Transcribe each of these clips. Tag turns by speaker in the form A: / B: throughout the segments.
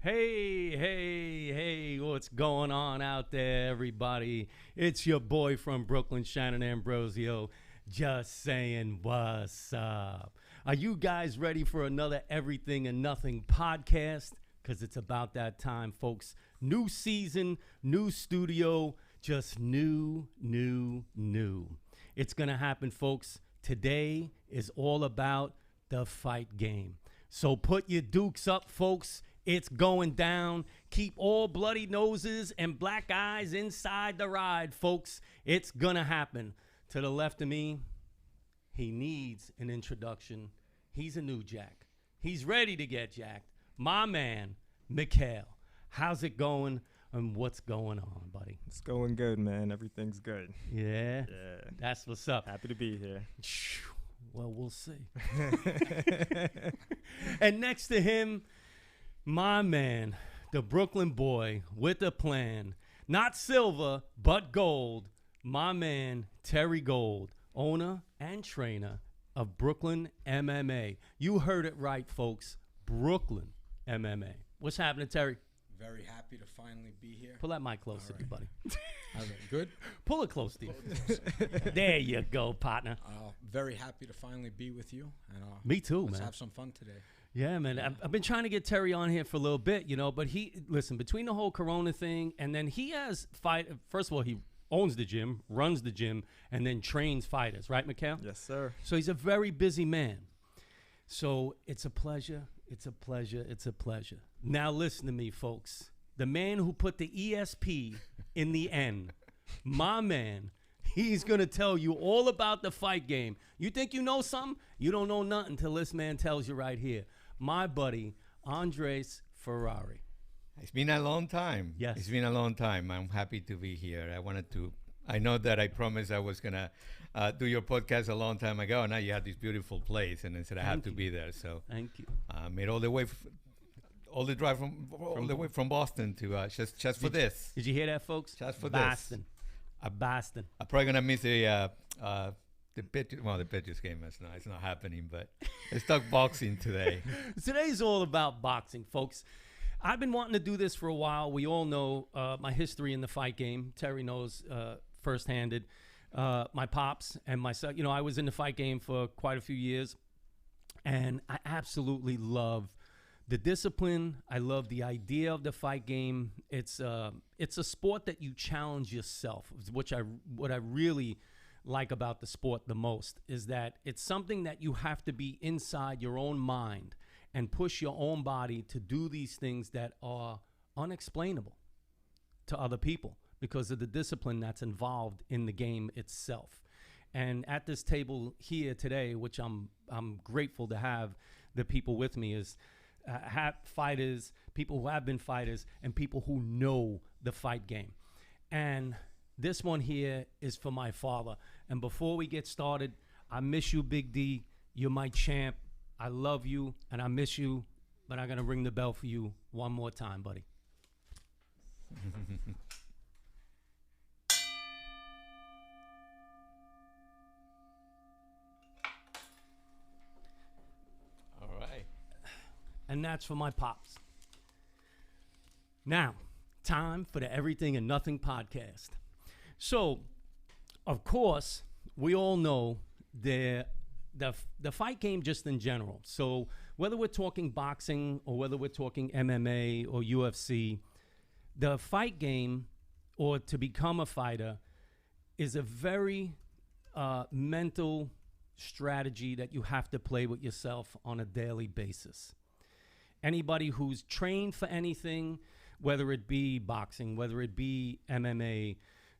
A: Hey, hey, hey, what's going on out there, everybody? It's your boy from Brooklyn, Shannon Ambrosio, just saying what's up. Are you guys ready for another Everything and Nothing podcast? Because it's about that time, folks. New season, new studio, just new. It's going to happen, folks. Today is all about the fight game. So put your dukes up, folks. It's going down. Keep all bloody noses and black eyes inside the ride, folks. It's going to happen. To the left of me, he needs an introduction. He's a new jack. He's ready to get jacked. My man, Mikhael. How's it going and what's going on, buddy?
B: It's going good, man. Everything's good.
A: Yeah?
B: Yeah.
A: That's what's up.
B: Happy to be here.
A: Well, we'll see. And next to him, my man, the Brooklyn boy with a plan. Not silver, but gold. My man, Terry Gold, owner and trainer of Brooklyn MMA. You heard it right, folks. Brooklyn MMA. What's happening, Terry?
C: Very happy to finally be here.
A: Pull that mic close to you, buddy.
C: All right, good?
A: Pull it close to you. There you go, partner.
C: Very happy to finally be with you. And,
A: Me too,
C: let's
A: man.
C: have some fun today.
A: Yeah, man. I've been trying to get Terry on here for a little bit, but listen, between the whole Corona thing and then he has first of all, he owns the gym, runs the gym, and then trains fighters, right, Mikhael?
B: Yes, sir.
A: So he's a very busy man. So it's a pleasure. It's a pleasure. It's a pleasure. Now listen to me, folks. The man who put the ESP in the N, my man, he's going to tell you all about the fight game. You think you know something? You don't know nothing until this man tells you right here. My buddy, Andres Ferrari.
D: It's been a long time.
A: Yes.
D: It's been a long time. I'm happy to be here. I know that I promised I was going to do your podcast a long time ago. Now you have this beautiful place, and I said I have to be there. So
A: Thank you.
D: I made all the way from Boston to just for this.
A: Did you hear that, folks?
D: Just for
A: Boston.
D: this.
A: Boston.
D: I'm probably going to miss the Patriots game. It's not happening, but let's talk boxing today.
A: Today's all about boxing, folks. I've been wanting to do this for a while. We all know my history in the fight game. Terry knows firsthand. My pops and myself. I was in the fight game for quite a few years, and I absolutely love the discipline. I love the idea of the fight game. It's a sport that you challenge yourself, what I really like about the sport the most is that it's something that you have to be inside your own mind and push your own body to do these things that are unexplainable to other people because of the discipline that's involved in the game itself. And at this table here today, which I'm grateful to have the people with me, is have fighters, people who have been fighters, and people who know the fight game. And this one here is for my father. And before we get started, I miss you, Big D. You're my champ. I love you, and I miss you, but I'm going to ring the bell for you one more time, buddy.
D: All right.
A: And that's for my pops. Now, time for the Everything and Nothing podcast. So, of course, we all know the fight game just in general. So whether we're talking boxing or whether we're talking MMA or UFC, the fight game or to become a fighter is a very mental strategy that you have to play with yourself on a daily basis. Anybody who's trained for anything, whether it be boxing, whether it be MMA,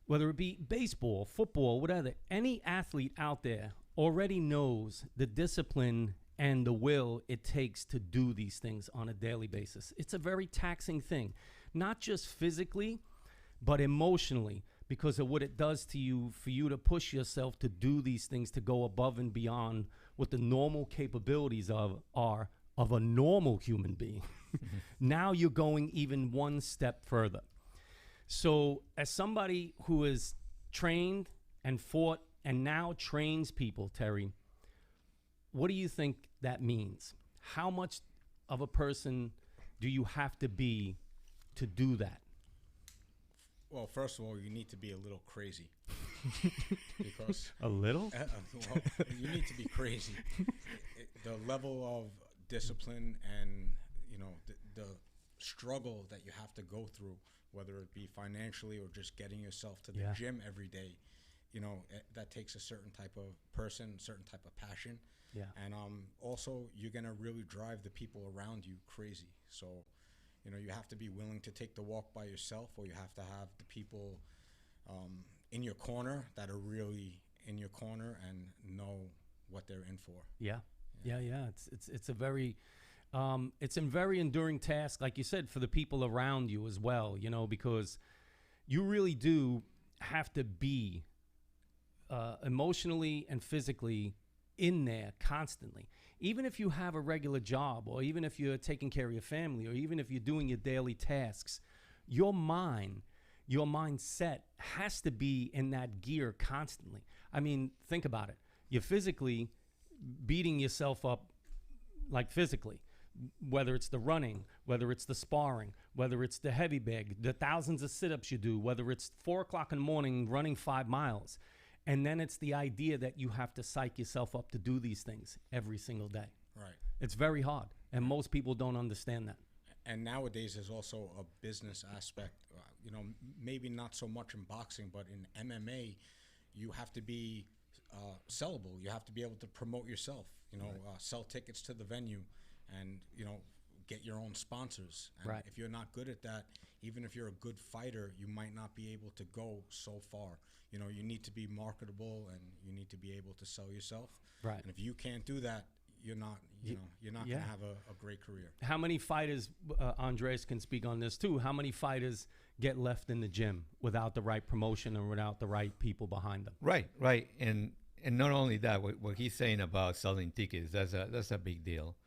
A: whether it be baseball, football, whatever, any athlete out there already knows the discipline and the will it takes to do these things on a daily basis. It's a very taxing thing, not just physically, but emotionally, because of what it does to you for you to push yourself to do these things, to go above and beyond what the normal capabilities are of a normal human being. Now you're going even one step further. So as somebody who is trained and fought and now trains people, Terry, what do you think that means? How much of a person do you have to be to do that?
C: Well, first of all, you need to be a little crazy. Because
A: A little?
C: well, you need to be crazy. The level of discipline and, you know, the struggle that you have to go through, whether it be financially or just getting yourself to the
A: Yeah.
C: gym every day, you know, that takes a certain type of person, certain type of passion.
A: Yeah.
C: And also, you're going to really drive the people around you crazy. So, you know, you have to be willing to take the walk by yourself, or you have to have the people in your corner that are really in your corner and know what they're in for.
A: Yeah. It's a very it's a very enduring task, like you said, for the people around you as well, you know, because you really do have to be emotionally and physically in there constantly. Even if you have a regular job, or even if you're taking care of your family, or even if you're doing your daily tasks, your mindset has to be in that gear constantly. I mean, think about it. You're physically beating yourself up, like physically, whether it's the running, whether it's the sparring, whether it's the heavy bag, the thousands of sit-ups you do, whether it's 4 o'clock in the morning running 5 miles. And then it's the idea that you have to psych yourself up to do these things every single day.
C: Right.
A: It's very hard, and most people don't understand that.
C: And nowadays, there's also a business aspect. You know, maybe not so much in boxing, but in MMA, you have to be sellable. You have to be able to promote yourself. You know, sell tickets to the venue, and you know, get your own sponsors. And
A: Right.
C: if you're not good at that, even if you're a good fighter, you might not be able to go so far. You know, you need to be marketable, and you need to be able to sell yourself.
A: Right.
C: And if you can't do that, you're not
A: Yeah.
C: going to have a great career.
A: How many fighters, Andres can speak on this too, how many fighters get left in the gym without the right promotion and without the right people behind them?
D: Right. And not only that, what he's saying about selling tickets, that's a big deal.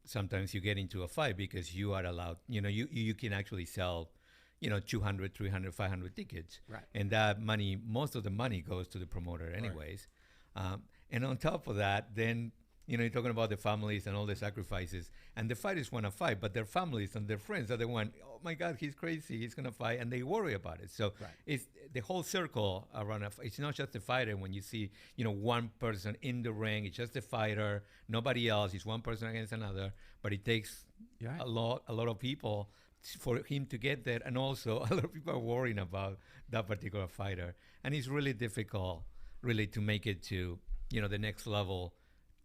D: Sometimes you get into a fight because you are allowed, you know, you can actually sell, you know, 200, 300, 500 tickets.
A: Right.
D: And that money, most of the money goes to the promoter anyways. And on top of that, then, you know, you're talking about the families and all the sacrifices, and the fighters want to fight, but their families and their friends are the one, oh my God, he's crazy, he's going to fight, and they worry about it. So
A: Right.
D: it's the whole circle around, it's not just the fighter. When you see, you know, one person in the ring, it's just the fighter, nobody else, it's one person against another, but it takes
A: Right.
D: a lot of people for him to get there, and also a lot of people are worrying about that particular fighter, and it's really difficult, really, to make it to, you know, the next level.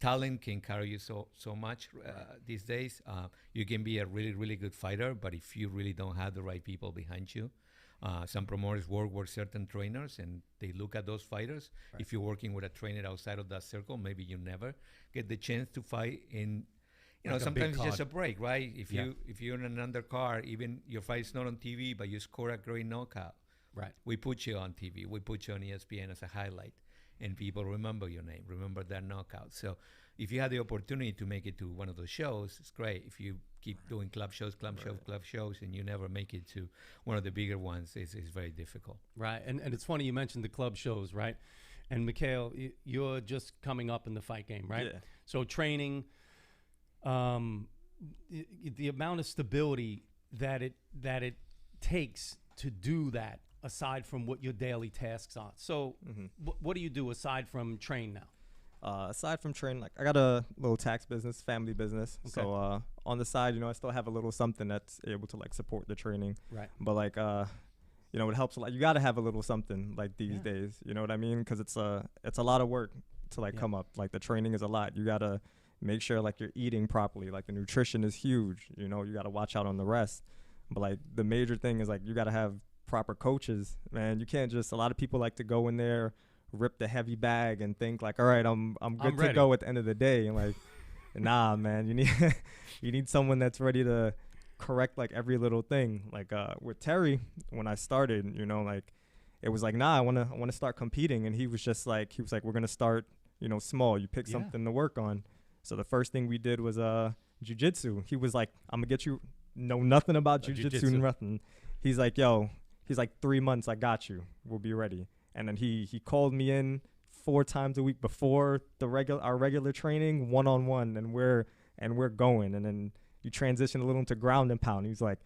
D: Talent can carry you so much these days. You can be a really, really good fighter, but if you really don't have the right people behind you, some promoters work with certain trainers, and they look at those fighters.
A: Right.
D: If you're working with a trainer outside of that circle, maybe you never get the chance to fight in. You know,
A: Like a big
D: sometimes it's just
A: card.
D: a break, right? If
A: Yeah.
D: you're in an undercard, even your fight's not on TV, but you score a great knockout,
A: Right.
D: we put you on TV. We put you on ESPN as a highlight, and people remember your name, remember that knockout. So if you have the opportunity to make it to one of those shows, it's great. If you keep doing club shows, and you never make it to one of the bigger ones, it's very difficult.
A: Right. And it's funny you mentioned the club shows, right? And Mikhael, you're just coming up in the fight game, right?
B: Yeah.
A: So training, the amount of stability that it takes to do that, aside from what your daily tasks are. So what do you do aside from train now?
B: Aside from training, like I got a little tax business, family business.
A: Okay.
B: So on the side, you know, I still have a little something that's able to like support the training.
A: Right.
B: But like, you know, it helps a lot. You got to have a little something like these days. You know what I mean? Because it's a lot of work to like come up. Like the training is a lot. You got to make sure like you're eating properly. Like the nutrition is huge. You know, you got to watch out on the rest. But like the major thing is like you got to have proper coaches, man. You can't just, a lot of people like to go in there, rip the heavy bag and think like, all right, I'm good to
A: ready.
B: go at the end of the day. And like, nah, man, you need someone that's ready to correct like every little thing. Like with Terry, when I started, you know, like it was like, nah, I want to start competing. And he was like, we're going to start, you know, small. You pick something to work on. So the first thing we did was jiu-jitsu. He was like, I'm gonna get you, know nothing about jiu-jitsu and nothing. He's like, 3 months, I got you. We'll be ready. And then he called me in 4 times a week before our regular training, one-on-one, and we're going. And then you transition a little into ground and pound. He's like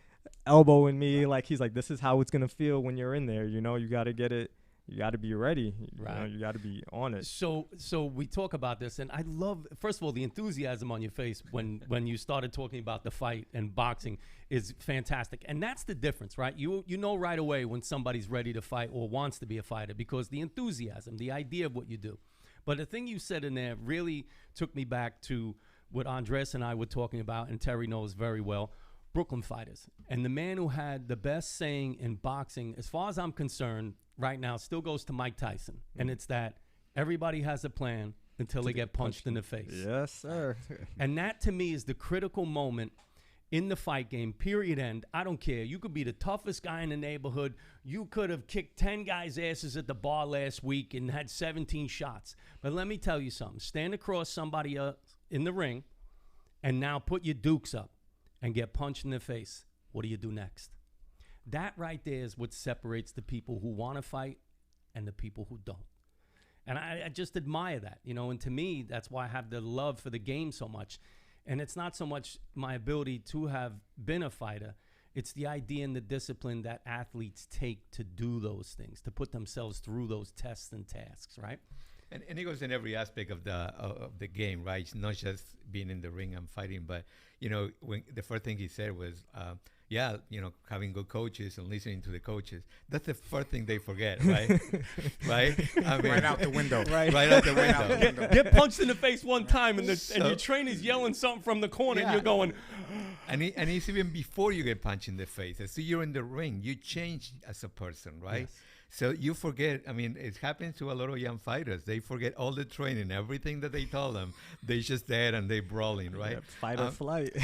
B: elbowing me, like he's like, this is how it's gonna feel when you're in there. You know, you got to get it. You got to be ready. You know, you got to be on it.
A: So we talk about this, and I love, first of all, the enthusiasm on your face when you started talking about the fight and boxing is fantastic. And that's the difference, right? You know right away when somebody's ready to fight or wants to be a fighter, because the enthusiasm, the idea of what you do. But the thing you said in there really took me back to what Andres and I were talking about, and Terry knows very well, Brooklyn fighters. And the man who had the best saying in boxing, as far as I'm concerned, right now still goes to Mike Tyson. And it's that everybody has a plan until they get punched in the face.
B: Yes, sir.
A: And that to me is the critical moment in the fight game, period end. I don't care. You could be the toughest guy in the neighborhood. You could have kicked 10 guys' asses at the bar last week and had 17 shots. But let me tell you something. Stand across somebody in the ring and now put your dukes up and get punched in the face. What do you do next? That right there is what separates the people who want to fight and the people who don't. And I just admire that, you know, and to me, that's why I have the love for the game so much. And it's not so much my ability to have been a fighter. It's the idea and the discipline that athletes take to do those things, to put themselves through those tests and tasks, right?
D: And it goes in every aspect of the game, right? It's not just being in the ring and fighting, but, you know, when the first thing he said was, yeah, you know, having good coaches and listening to the coaches. That's the first thing they forget, right? Right? I mean,
C: right out the window.
D: Right out the window.
A: Get punched in the face one time, and your trainer's yelling something from the corner, and you're going.
D: And it's even before you get punched in the face. As you're in the ring, you change as a person, right? Yes. So you forget. I mean, it happens to a lot of young fighters. They forget all the training, everything that they told them. They just there and they brawling, right?
B: Yeah, fight or flight.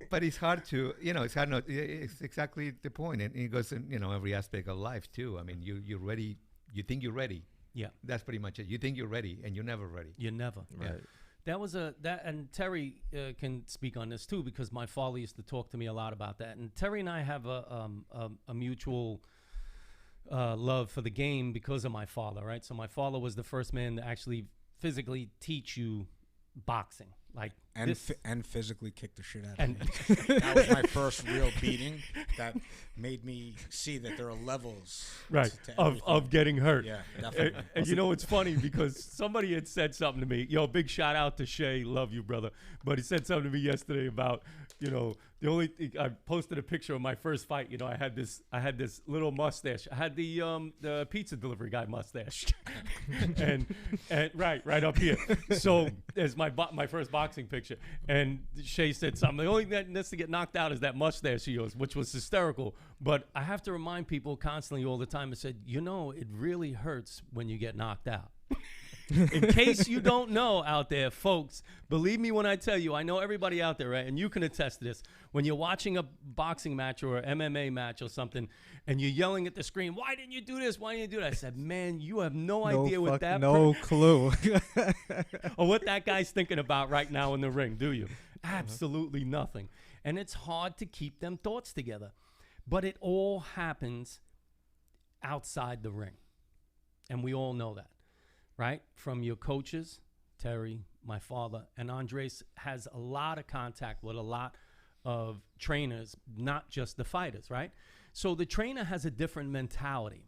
D: but it's hard to, you know, it's hard not. It's exactly the point, and it goes in, you know, every aspect of life too. I mean, you're ready. You think you're ready.
A: Yeah,
D: that's pretty much it. You think you're ready, and you're never ready.
A: You're never
B: right.
A: Yeah. That was and Terry can speak on this too, because my father used to talk to me a lot about that. And Terry and I have a mutual love for the game because of my father, right? So my father was the first man to actually physically teach you boxing, like
C: and physically kick the shit out of me. That was my first real beating that made me see that there are levels,
A: right, of getting hurt.
C: Yeah, definitely.
A: And you know, it's funny because somebody had said something to me. Yo, big shout out to Shay, love you, brother. But he said something to me yesterday about, you know, the only thing, I posted a picture of my first fight. You know, I had this little mustache. I had the pizza delivery guy mustache, and right up here. So as my first boxing picture, and Shay said something. The only thing that needs to get knocked out is that mustache of yours, which was hysterical. But I have to remind people constantly all the time. I said, you know, it really hurts when you get knocked out. In case you don't know out there, folks, believe me when I tell you, I know everybody out there, right? And you can attest to this. When you're watching a boxing match or an MMA match or something, and you're yelling at the screen, why didn't you do this? Why didn't you do that? I said, man, you have no idea what that
B: no clue.
A: or what that guy's thinking about right now in the ring, do you? Absolutely nothing. And it's hard to keep them thoughts together. But it all happens outside the ring. And we all know that. Right? From your coaches, Terry, my father, and Andres has a lot of contact with a lot of trainers, not just the fighters, right? So the trainer has a different mentality.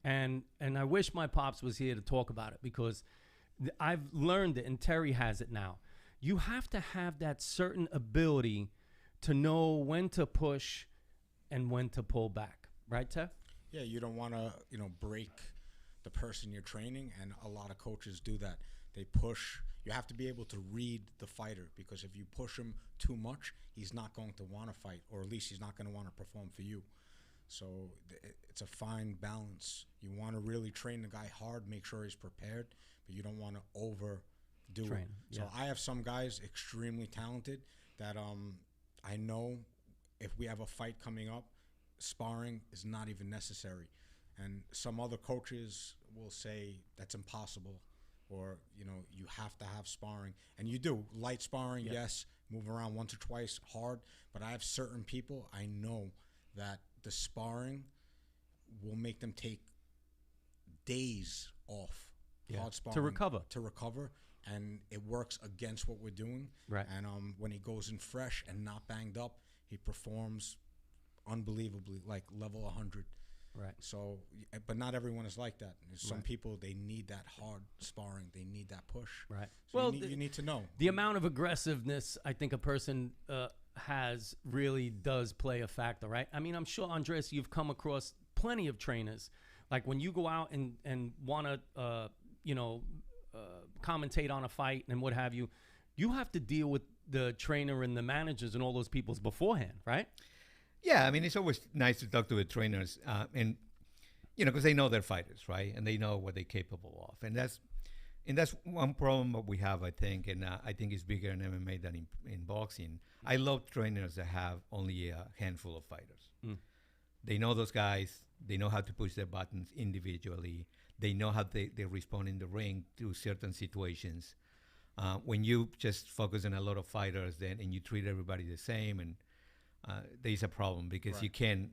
A: And I wish my pops was here to talk about it, because I've learned it, and Terry has it now. You have to have that certain ability to know when to push and when to pull back. Right, Tev?
C: Yeah, you don't want to, you know, break the person you're training, and a lot of coaches do that. They push. You have to be able to read the fighter, because if you push him too much, he's not going to want to fight, or at least he's not going to want to perform for you. So it's a fine balance. You want to really train the guy hard, make sure he's prepared, but you don't want to overdo it. So I have some guys extremely talented that I know if we have a fight coming up, sparring is not even necessary. And some other coaches will say that's impossible, or, you know, you have to have sparring. And you do. Light sparring, yes, move around once or twice, hard. But I have certain people I know that the sparring will make them take days off. Hard sparring.
A: To recover.
C: and it works against what we're doing.
A: Right.
C: And when he goes in fresh and not banged up, he performs unbelievably, like level 100.
A: Right.
C: So, but not everyone is like that. There's some people, they need that hard sparring. They need that push.
A: Right.
C: So
A: Well,
C: you need to know.
A: The amount of aggressiveness I think a person has really does play a factor, right? I mean, I'm sure, Andres, you've come across plenty of trainers. Like when you go out and want to, commentate on a fight and what have you, you have to deal with the trainer and the managers and all those peoples beforehand, right?
D: Yeah, I mean, it's always nice to talk to the trainers, and because they know they're fighters, right? And they know what they're capable of, and that's one problem that we have, I think, and I think it's bigger in MMA than in boxing. I love trainers that have only a handful of fighters. They know those guys. They know how to push their buttons individually. They know how they respond in the ring to certain situations. When you just focus on a lot of fighters, and you treat everybody the same, and there's a problem because you can,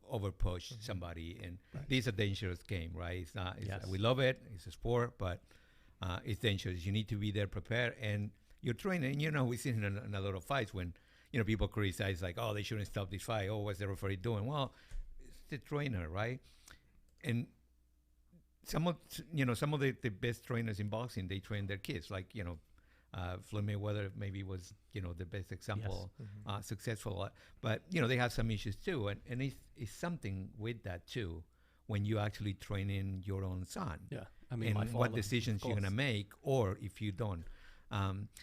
D: over push somebody, and this is a dangerous game, right? It's not. We love it. It's a sport, but it's dangerous. You need to be there prepared, and you're training. We've seen in a lot of fights when people criticize like, oh, they shouldn't stop this fight. Oh, what's the referee doing? Well, it's the trainer, right? And some of the best trainers in boxing, they train their kids, like Floyd Mayweather maybe was the best example, successful, but they have some issues too, and it's something with that too when you actually train in your own son.
A: Yeah, I mean,
D: and what decisions you're gonna make, or if you don't.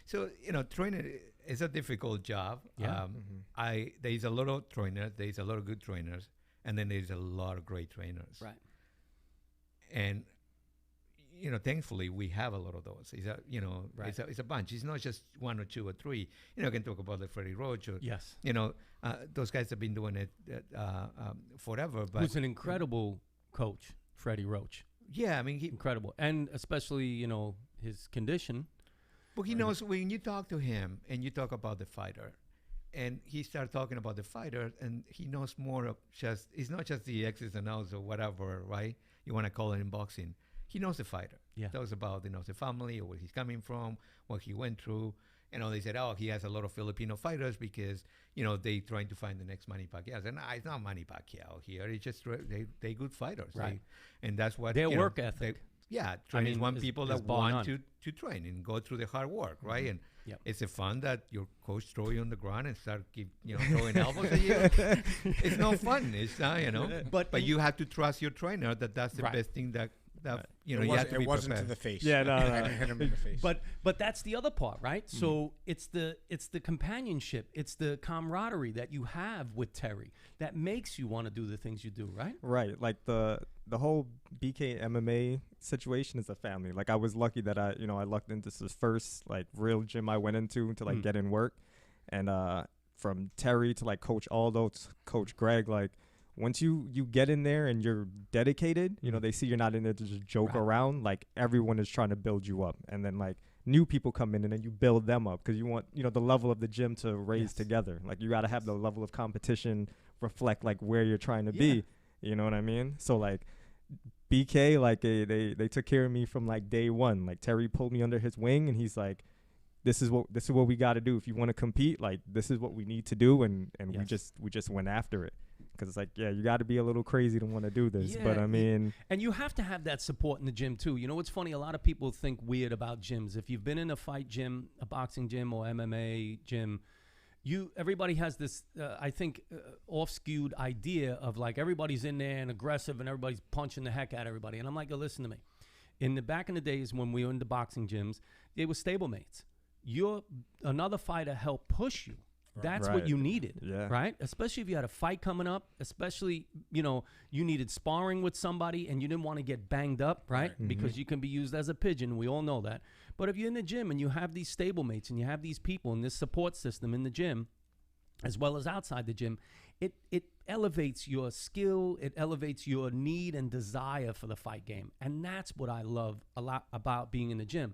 D: So training is a difficult job.
A: Yeah.
D: There's a lot of trainers, there's a lot of good trainers, and then there's a lot of great trainers.
A: Right.
D: And thankfully we have a lot of those. It's a bunch. It's not just one or two or three. I can talk about the Freddie Roach or those guys have been doing it forever. But
A: who's an incredible coach, Freddie Roach.
D: Yeah, I mean,
A: incredible, and especially his condition.
D: But he knows when you talk to him and you talk about the fighter, and he starts talking about the fighter, and he knows more of just. It's not just the X's and O's or whatever, right? You want to call it in boxing. He knows the fighter.
A: Yeah.
D: He knows about the family or where he's coming from, what he went through. They said, oh, he has a lot of Filipino fighters because, they trying to find the next Manny Pacquiao. And it's not Manny Pacquiao here. It's just they good fighters.
A: Right.
D: And that's what
A: their work ethic.
D: Trainers want people that want to train and go through the hard work, right? And it's a fun that your coach throw you on the ground and start throwing elbows at you. It's no fun. It's but you have to trust your trainer that's the best thing that you have to be
C: wasn't
D: prepared.
C: to the face.
B: Yeah, no.
C: I didn't hit him in the face.
A: But that's the other part, right? So it's the companionship, it's the camaraderie that you have with Terry that makes you want to do the things you do, right?
B: Right. Like the whole BK MMA situation is a family. Like I was lucky that I lucked into this first like real gym I went into to like get in work, and from Terry to like Coach Aldo to Coach Greg, like once you get in there and you're dedicated, they see you're not in there to just joke around. Like everyone is trying to build you up, and then like new people come in and then you build them up because you want the level of the gym to raise together. Like you got to have the level of competition reflect like where you're trying to be. You know what I mean? So like BK, like they took care of me from like day one. Like Terry pulled me under his wing and he's like, this is what we got to do if you want to compete. Like this is what we need to do, and we just went after it. Because it's like, you got to be a little crazy to want to do this. But I mean...
A: And you have to have that support in the gym, too. It's funny. A lot of people think weird about gyms. If you've been in a fight gym, a boxing gym or MMA gym, everybody has this, I think, off-skewed idea of, like, everybody's in there and aggressive and everybody's punching the heck out of everybody. And I'm like, listen to me. Back in the days when we were in the boxing gyms, they were stablemates. Another fighter helped push you. That's what you needed, right? Especially if you had a fight coming up, especially, you needed sparring with somebody and you didn't want to get banged up, right? Because you can be used as a pigeon. We all know that. But if you're in the gym and you have these stablemates and you have these people and this support system in the gym, as well as outside the gym, it elevates your skill. It elevates your need and desire for the fight game. And that's what I love a lot about being in the gym.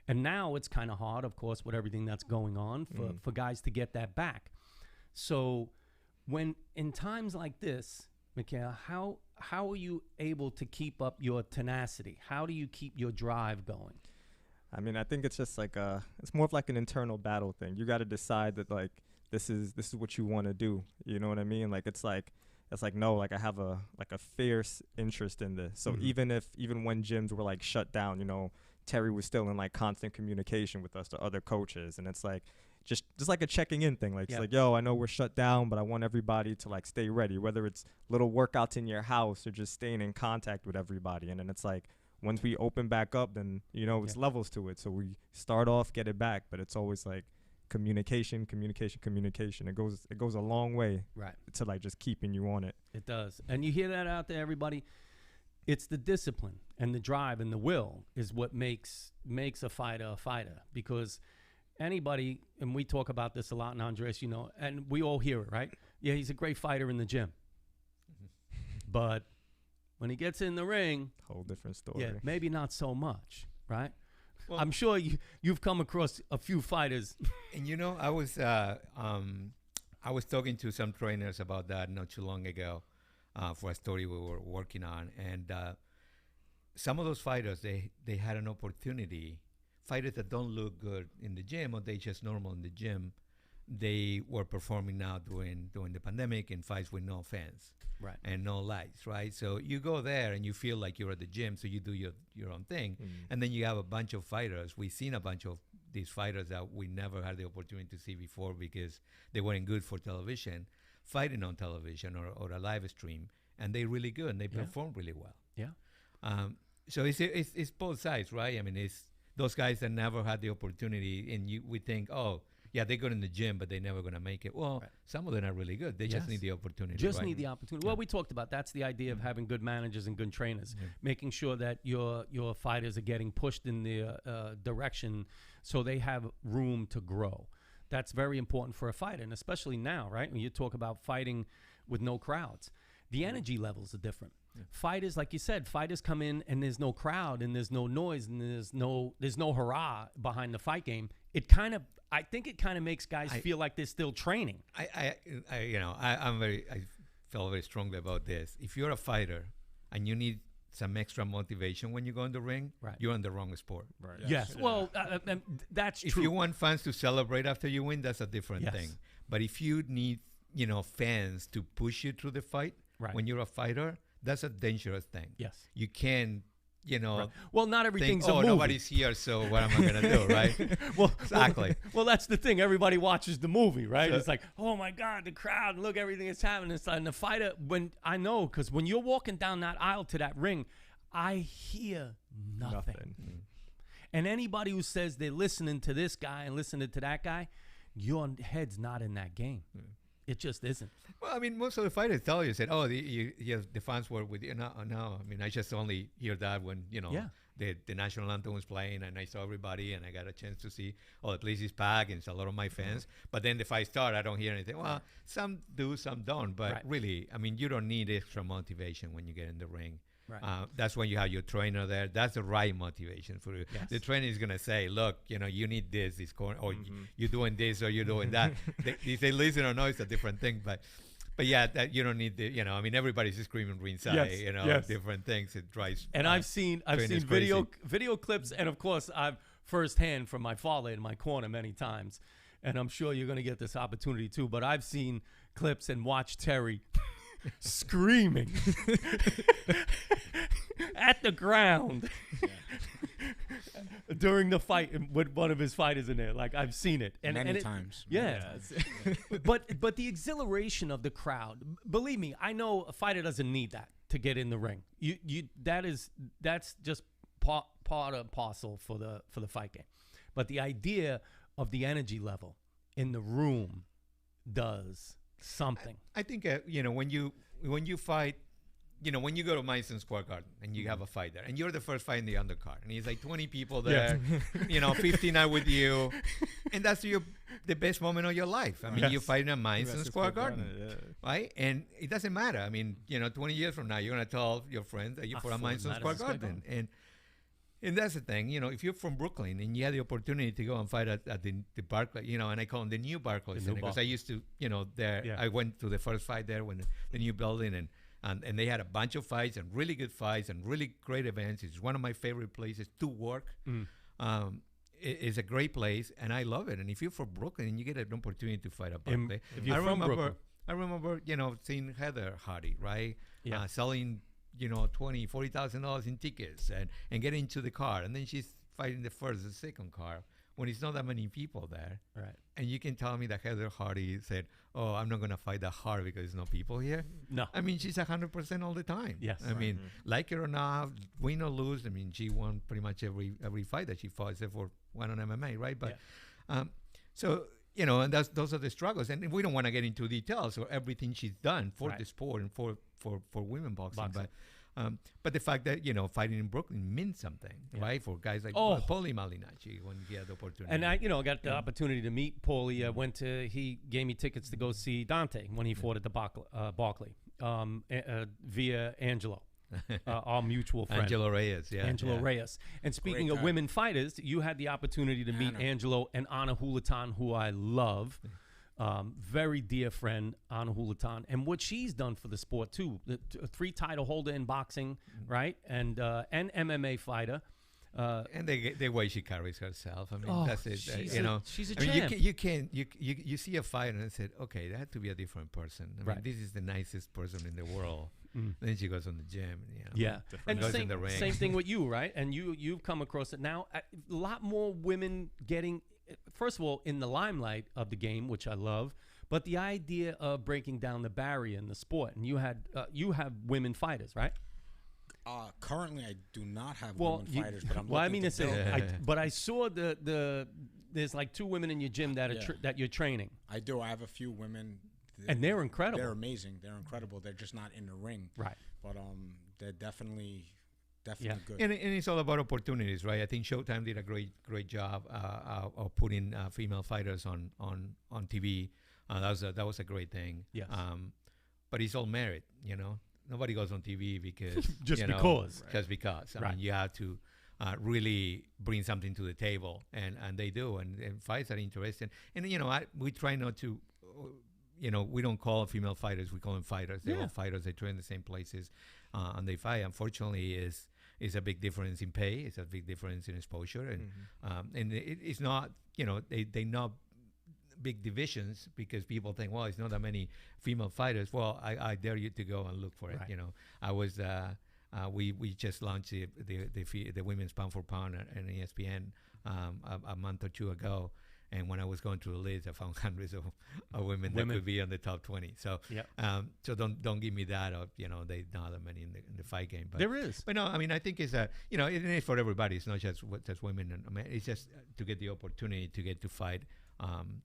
A: And now it's kind of hard, of course, with everything that's going on for guys to get that back. So when in times like this, Mikhael, how are you able to keep up your tenacity? How do you keep your drive going?
B: I mean, I think it's just like it's more of like an internal battle thing. You got to decide that like this is what you want to do. You know what I mean? Like it's like no, like I have a fierce interest in this. So even when gyms were like shut down, you know, Terry was still in like constant communication with us, the other coaches, and it's like just like a checking in thing. Like it's like, yo, I know we're shut down, but I want everybody to like stay ready, whether it's little workouts in your house or just staying in contact with everybody. And then it's like once we open back up, then you know it's levels to it. So we start off, get it back, but it's always like communication. It goes a long way,
A: right,
B: to like just keeping you on it.
A: It does. And you hear that out there, everybody. It's the discipline and the drive and the will is what makes a fighter, because anybody, and we talk about this a lot in Andres, you know, and we all hear it, right? Yeah, he's a great fighter in the gym. But when he gets in the ring,
B: whole different story.
A: Yeah, maybe not so much, right?
D: Well,
A: I'm sure you've come across a few fighters.
D: And you know, I was talking to some trainers about that not too long ago for a story we were working on, and some of those fighters they had an opportunity. Fighters that don't look good in the gym or they just normal in the gym, they were performing now during the pandemic in fights with no fans,
A: right,
D: and no lights, right? So you go there and you feel like you're at the gym, so you do your own thing, and then you have a bunch of fighters. We've seen a bunch of these fighters that we never had the opportunity to see before because they weren't good for television, fighting on television or a live stream, and they're really good and they perform really well.
A: Yeah.
D: So it's both sides, right? I mean, it's those guys that never had the opportunity, and we think, oh, yeah, they're good in the gym, but they're never going to make it. Well, some of them are really good. They just need the opportunity.
A: Need the opportunity. Well, we talked about that's the idea of having good managers and good trainers, making sure that your fighters are getting pushed in the direction so they have room to grow. That's very important for a fighter, and especially now, right? When you talk about fighting with no crowds, the energy levels are different. Fighters, like you said, fighters come in and there's no crowd and there's no noise and there's no hurrah behind the fight game. I think it kind of makes guys feel like they're still training.
D: I feel very strongly about this. If you're a fighter and you need some extra motivation when you go in the ring, you're in the wrong sport.
B: Right.
A: Yes. Well, that's true.
D: If you want fans to celebrate after you win, that's a different thing. But if you need, fans to push you through the fight when you're a fighter, that's a dangerous thing.
A: Yes.
D: You can't,
A: Well, not everything's a movie.
D: Nobody's here, so what am I going to do, right?
A: Well,
D: exactly.
A: Well, that's the thing. Everybody watches the movie, right? It's like, oh, my God, the crowd, look, everything is happening. It's like, and the fighter, because when you're walking down that aisle to that ring, I hear nothing. And anybody who says they're listening to this guy and listening to that guy, your head's not in that game. It just isn't.
D: Well, I mean, most of the fighters tell you, said, oh, the fans were with you. No. I mean, I just only hear that when, the national anthem was playing and I saw everybody and I got a chance to see, the place is packed and it's a lot of my fans. But then the fight starts, I don't hear anything. Well, some do, some don't. But really, I mean, you don't need extra motivation when you get in the ring.
A: Right.
D: That's when you have your trainer there. That's the right motivation for you.
A: Yes.
D: The trainer is going to say, look, you need this corner, or you're doing this or you're doing that. If they listen or no, it's a different thing. But yeah, that you don't need the, I mean, everybody's screaming ringside, different things. It drives.
A: And I've seen video clips, and of course, I've firsthand from my father in my corner many times, and I'm sure you're going to get this opportunity too. But I've seen clips and watched Terry screaming at the ground during the fight with one of his fighters in there. Like, I've seen it. And
C: many times.
A: Yeah. But the exhilaration of the crowd, believe me, I know a fighter doesn't need that to get in the ring. That's just part and parcel for the fight game. But the idea of the energy level in the room does something.
D: I think when you fight, when you go to Madison Square Garden and you have a fight there and you're the first fight in the undercard and it's like 20 people there, 15 are with you, and that's the best moment of your life. I mean, you fight in Madison Square Garden, right? And it doesn't matter. I mean, 20 years from now, you're gonna tell your friends that you're for a Madison Square Garden, and that's the thing, if you're from Brooklyn and you had the opportunity to go and fight at the Barclays, and I call them the new Barclays, because I used to, I went to the first fight there when the new building, and they had a bunch of fights and really good fights and really great events. It's one of my favorite places to work. It's a great place, and I love it. And if you're from Brooklyn and you get an opportunity to fight at Berkeley,
A: if you're from Brooklyn.
D: I remember, seeing Heather Hardy, right?
A: Yeah.
D: Selling, $20,000, $40,000 in tickets and getting into the car. And then she's fighting the first and second car when it's not that many people there.
A: Right.
D: And you can tell me that Heather Hardy said, "Oh, I'm not going to fight that hard because there's no people here."
A: No.
D: I mean, she's 100% all the time.
A: Yes.
D: I mean, like it or not, win or lose, I mean, she won pretty much every fight that she fought, except for one on MMA, right? But so, and those are the struggles. And we don't want to get into details or everything she's done for the sport and for women boxing. But the fact that, fighting in Brooklyn means something, right? For guys like Paulie Malignaggi when he had the opportunity.
A: And I, got the opportunity to meet Paulie. He gave me tickets to go see Dante when he fought at the Barclay via Angelo. Our mutual friend.
D: Angelo Reyes,
A: Angelo Reyes. And speaking of women fighters, you had the opportunity to meet Angelo and Anna Hulatan, who I love. Very dear friend, Anna Hulatan. And what she's done for the sport, too. The 3-title holder in boxing, right? And MMA fighter.
D: And the way she carries herself. I mean, that's it.
A: She's a
D: champ. You see a fighter and said, okay, that had to be a different person. I mean, this is the nicest person in the world. Then she goes on the gym.
A: And
D: goes in the ring.
A: Same thing with you, right? And you've come across it now. A lot more women getting, first of all, in the limelight of the game, which I love. But the idea of breaking down the barrier in the sport, and you have women fighters, right?
C: Currently, I do not have women fighters, but I'm
A: well, I
C: looking
A: mean,
C: to build.
A: but I saw there's like 2 women in your gym that you're training.
C: I do. I have a few women.
A: And they're incredible.
C: They're amazing. They're incredible. They're just not in the ring.
A: Right.
C: But they're definitely good.
D: And it's all about opportunities, right? I think Showtime did a great job of putting female fighters on TV. That was a great thing.
A: Yes.
D: But it's all merit, Nobody goes on TV because
A: just because.
D: Just because. I mean, you have to really bring something to the table, and they do. And fights are interesting. And we try not to. We don't call female fighters; we call them fighters. They're all fighters. They train in the same places, and they fight. Unfortunately, is a big difference in pay. It's a big difference in exposure, and it's not. They not big divisions because people think, well, it's not that many female fighters. Well, I dare you to go and look for it.
A: Right.
D: I was. We just launched the women's pound for pound at ESPN a month or 2 ago. And when I was going through the list, I found hundreds of women that could be on the top 20. So, so don't give me that of they not that many in the fight game. But
A: there is.
D: But no, I mean I think it's it is for everybody. It's not just women. And, I mean, it's just to get the opportunity to get to fight. On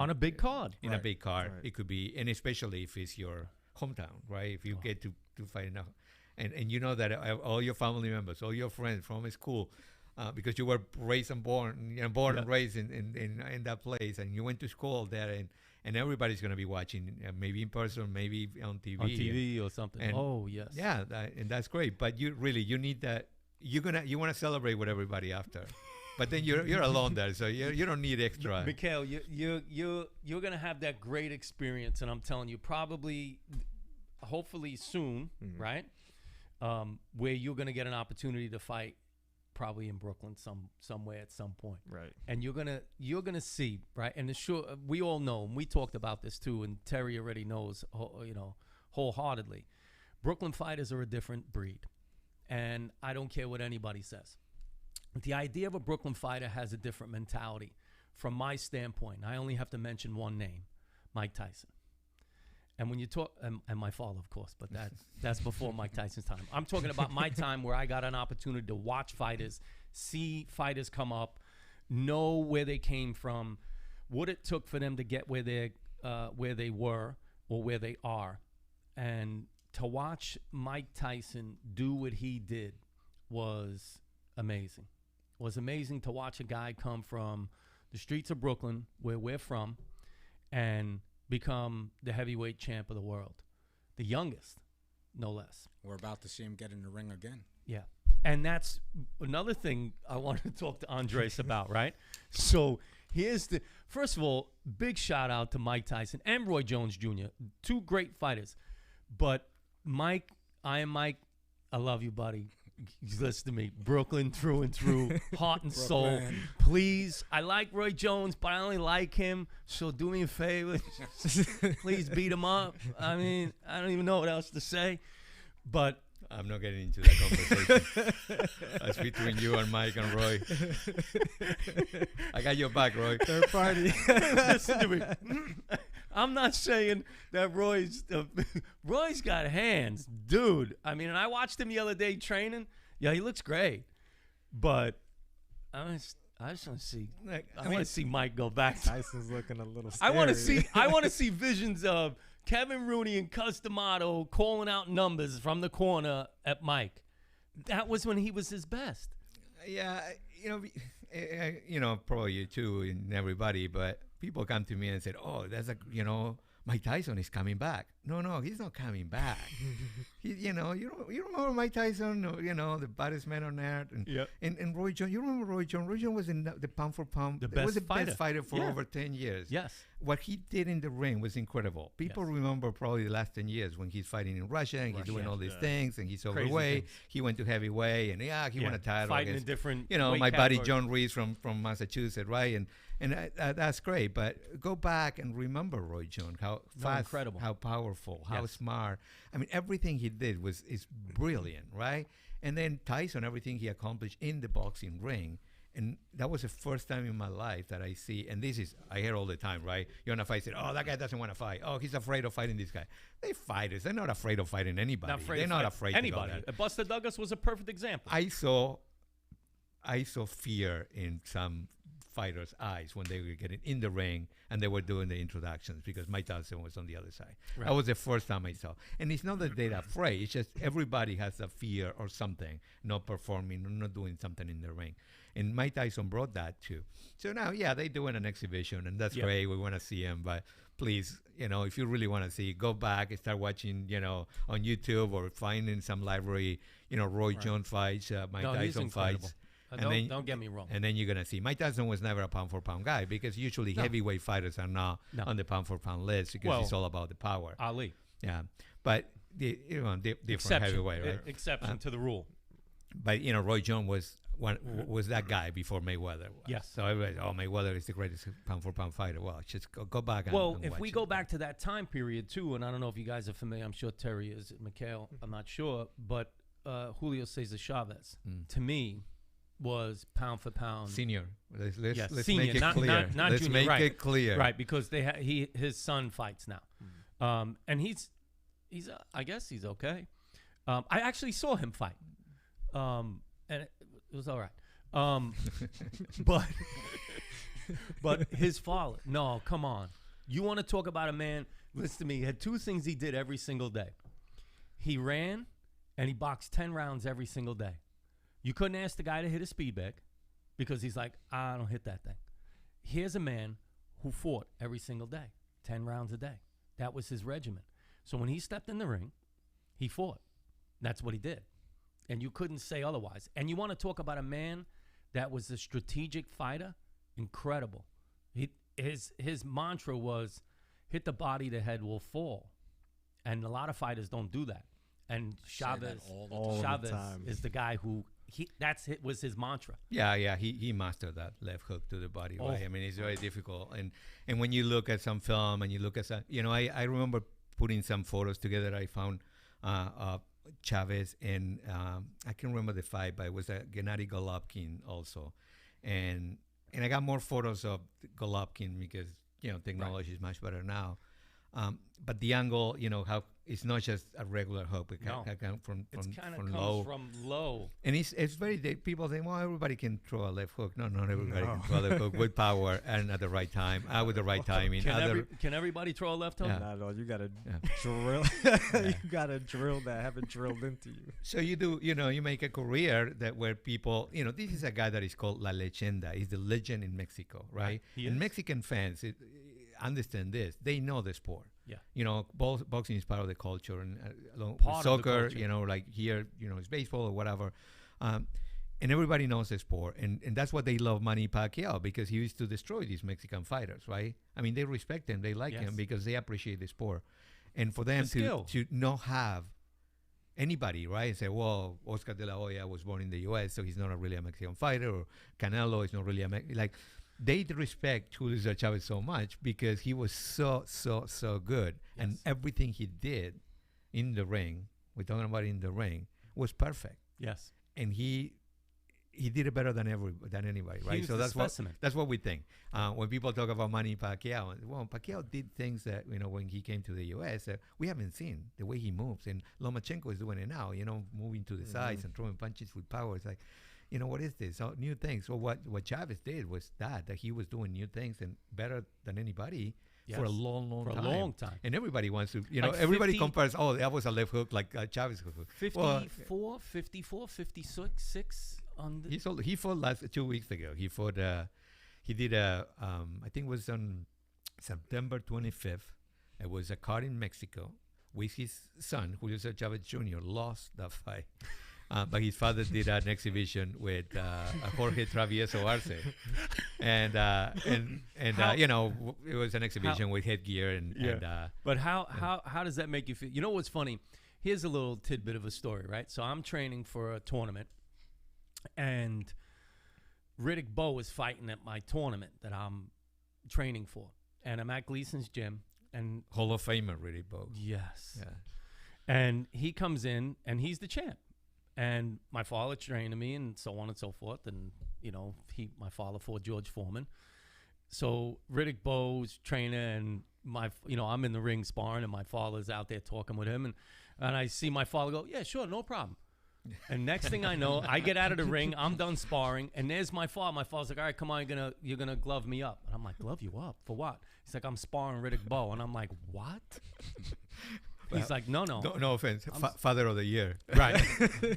A: a big card.
D: In a big card, it could be, and especially if it's your hometown, right? If you get to fight enough, and you know that all your family members, all your friends from school. Because you were raised and born and raised in that place, and you went to school there, and everybody's going to be watching, maybe in person, maybe on TV,
A: or something. Yes,
D: and that's great. But you need that. You want to celebrate with everybody after, but then you're alone there, so you don't need extra.
A: Mikhael, you're going to have that great experience, and I'm telling you, probably, hopefully soon, right? Where you're going to get an opportunity to fight. Probably in Brooklyn somewhere at some point,
B: right?
A: And you're gonna see, right? And we all know, and we talked about this too, and Terry already knows, wholeheartedly. Brooklyn fighters are a different breed, and I don't care what anybody says. The idea of a Brooklyn fighter has a different mentality. From my standpoint, I only have to mention one name: Mike Tyson. And when you talk, and my father, of course, but that's before Mike Tyson's time. I'm talking about my time where I got an opportunity to watch fighters, see fighters come up, know where they came from, what it took for them to get where they were or where they are. And to watch Mike Tyson do what he did was amazing. It was amazing to watch a guy come from the streets of Brooklyn, where we're from, and become the heavyweight champ of the world, the youngest, no less.
C: We're about to see him get in the ring again.
A: Yeah, and that's another thing I wanted to talk to Andres about, right? So first of all, big shout out to Mike Tyson and Roy Jones Jr., 2 great fighters. But Mike, I love you, buddy. listen to me, Brooklyn through and through, heart and soul.
C: Brooklyn.
A: Please, I like Roy Jones, but I only like him. So do me a favor, please beat him up. I mean, I don't even know what else to say, but
D: I'm not getting into that conversation. That's between you and Mike and Roy. I got your back, Roy.
B: Third party.
A: listen to me. I'm not saying that Roy's got hands, dude. I mean, and I watched him the other day training. Yeah, he looks great, but I just want to see. I want to see Mike go back.
B: Tyson's looking a little scary.
A: I want to see visions of Kevin Rooney and Cus D'Amato calling out numbers from the corner at Mike. That was when he was his best.
D: Yeah, probably you too and everybody, but people come to me and said, "Oh, Mike Tyson is coming back." No, he's not coming back. You remember Mike Tyson, the baddest man on earth, and Roy Jones. You remember Roy Jones? Roy Jones was in the pound for pound. Best fighter for over 10 years.
A: Yes.
D: What he did in the ring was incredible. People remember probably the last 10 years when he's fighting in Russia and he's doing all these things and he's overweight. He went to heavyweight and he won a title.
A: Fighting in different
D: my buddy John Reese from Massachusetts, right? And that's great. But go back and remember Roy Jones, how fast,
A: incredible,
D: how powerful, how smart. I mean, everything he did is brilliant, right? And then Tyson, everything he accomplished in the boxing ring. And that was the first time in my life that I see, and I hear all the time, right? You want to fight, oh, that guy doesn't want to fight. Oh, he's afraid of fighting this guy. They're fighters. They're not afraid of fighting anybody. They're not afraid
A: anybody.
D: to go there.
A: Buster Douglas was a perfect example.
D: I saw fear in some fighters' eyes when they were getting in the ring and they were doing the introductions because Mike Tyson was on the other side. Right. That was the first time I saw. And it's not that they're afraid. It's just everybody has a fear or something, not performing or not doing something in the ring. And Mike Tyson brought that too. So now, they're doing an exhibition, and that's great. We want to see him, but please, if you really want to see, go back and start watching, on YouTube or finding some library, Roy Jones fights, Mike Tyson fights.
A: Don't get me wrong.
D: And then you're going to see. Mike Tyson was never a pound-for-pound guy because usually heavyweight fighters are not on the pound-for-pound list because it's all about the power.
A: Ali.
D: Yeah. But, different heavyweight, right?
A: Exception to the rule.
D: But, Roy Jones was that guy before Mayweather.
A: Yes.
D: So everybody, Mayweather is the greatest pound-for-pound fighter. Well, just go back and
A: if we go back to that time period, too, and I don't know if you guys are familiar. I'm sure Terry is, Mikhael, I'm not sure. But Julio Cesar Chavez, to me, was pound for pound
D: senior. Let's
A: senior,
D: make it clear.
A: Not
D: let's
A: junior,
D: make it clear,
A: right? Because his son fights now, and he's I guess he's okay. I actually saw him fight, and it was all right. But his father, no, come on. You want to talk about a man? Listen to me. He had two things he did every single day. He ran, and he boxed 10 rounds every single day. You couldn't ask the guy to hit a speed bag because he's like, I don't hit that thing. Here's a man who fought every single day, 10 rounds a day. That was his regimen. So when he stepped in the ring, he fought. That's what he did. And you couldn't say otherwise. And you want to talk about a man that was a strategic fighter? Incredible. His mantra was, hit the body, the head will fall. And a lot of fighters don't do that. And Chavez is the guy who was his mantra.
D: Yeah, he mastered that left hook to the body, right? I mean, it's very difficult. And when you look at some film and you look at some, I remember putting some photos together. I found Chavez and I can't remember the fight, but it was Gennady Golovkin also. And I got more photos of Golovkin because, technology is much better now. But the angle, how it's not just a regular hook. It can come from low.
A: From low.
D: And it's very, people think, well, everybody can throw a left hook. No, not everybody can throw a left hook with power and at the right time, with the right timing.
A: Can everybody throw a left hook?
B: Not at all. You got to drill. You got to drill that, have it drilled into you.
D: So you do, you make a career where people, this is a guy that is called La Leyenda. He's the legend in Mexico, right? And Mexican fans understand this. They know the sport. Yeah. Boxing is part of the culture, and along with soccer, like here, it's baseball or whatever. And everybody knows the sport, and that's what they love Manny Pacquiao, because he used to destroy these Mexican fighters, right? I mean, they respect him, they like him because they appreciate the sport. And for them to not have anybody, right? Say, well, Oscar De La Hoya was born in the U.S., so he's not really a Mexican fighter, or Canelo is not really a like. They respect Julio Cesar Chavez so much because he was so good, and everything he did in the ring, we're talking about in the ring, was perfect.
A: Yes.
D: And he did it better than anybody, right? So that's what we think. When people talk about Manny Pacquiao, well, Pacquiao did things that, when he came to the U.S., we haven't seen the way he moves. And Lomachenko is doing it now, moving to the sides and throwing punches with power. It's like, what is this? So new things. So what Chavez did was that he was doing new things and better than anybody for a long time. And everybody wants to, like everybody compares, oh, that was a left hook like Chavez hook.
A: 54, 56 on the
D: he fought 2 weeks ago. He fought, he did I think it was on September 25th. It was a card in Mexico with his son, Julio Cesar Chavez Jr., lost that fight. But his father did an exhibition with Jorge Travieso Arce, and it was an exhibition with headgear and.
A: But how does that make you feel? You know what's funny? Here's a little tidbit of a story, right? So I'm training for a tournament, and Riddick Bowe is fighting at my tournament that I'm training for, and I'm at Gleason's gym, and
D: Hall of Famer Riddick Bowe.
A: Yes. Yeah. And he comes in, and he's the champ. And my father trained me and so on and so forth. And, my father fought George Foreman. So Riddick Bowe's trainer and I'm in the ring sparring and my father's out there talking with him. And I see my father go, yeah, sure, no problem. And next thing I know, I get out of the ring, I'm done sparring, and there's my father. My father's like, all right, come on, you're gonna glove me up. And I'm like, glove you up? For what? He's like, I'm sparring Riddick Bowe. And I'm like, what? He's like, no.
D: No offense. Father of the year.
A: Right.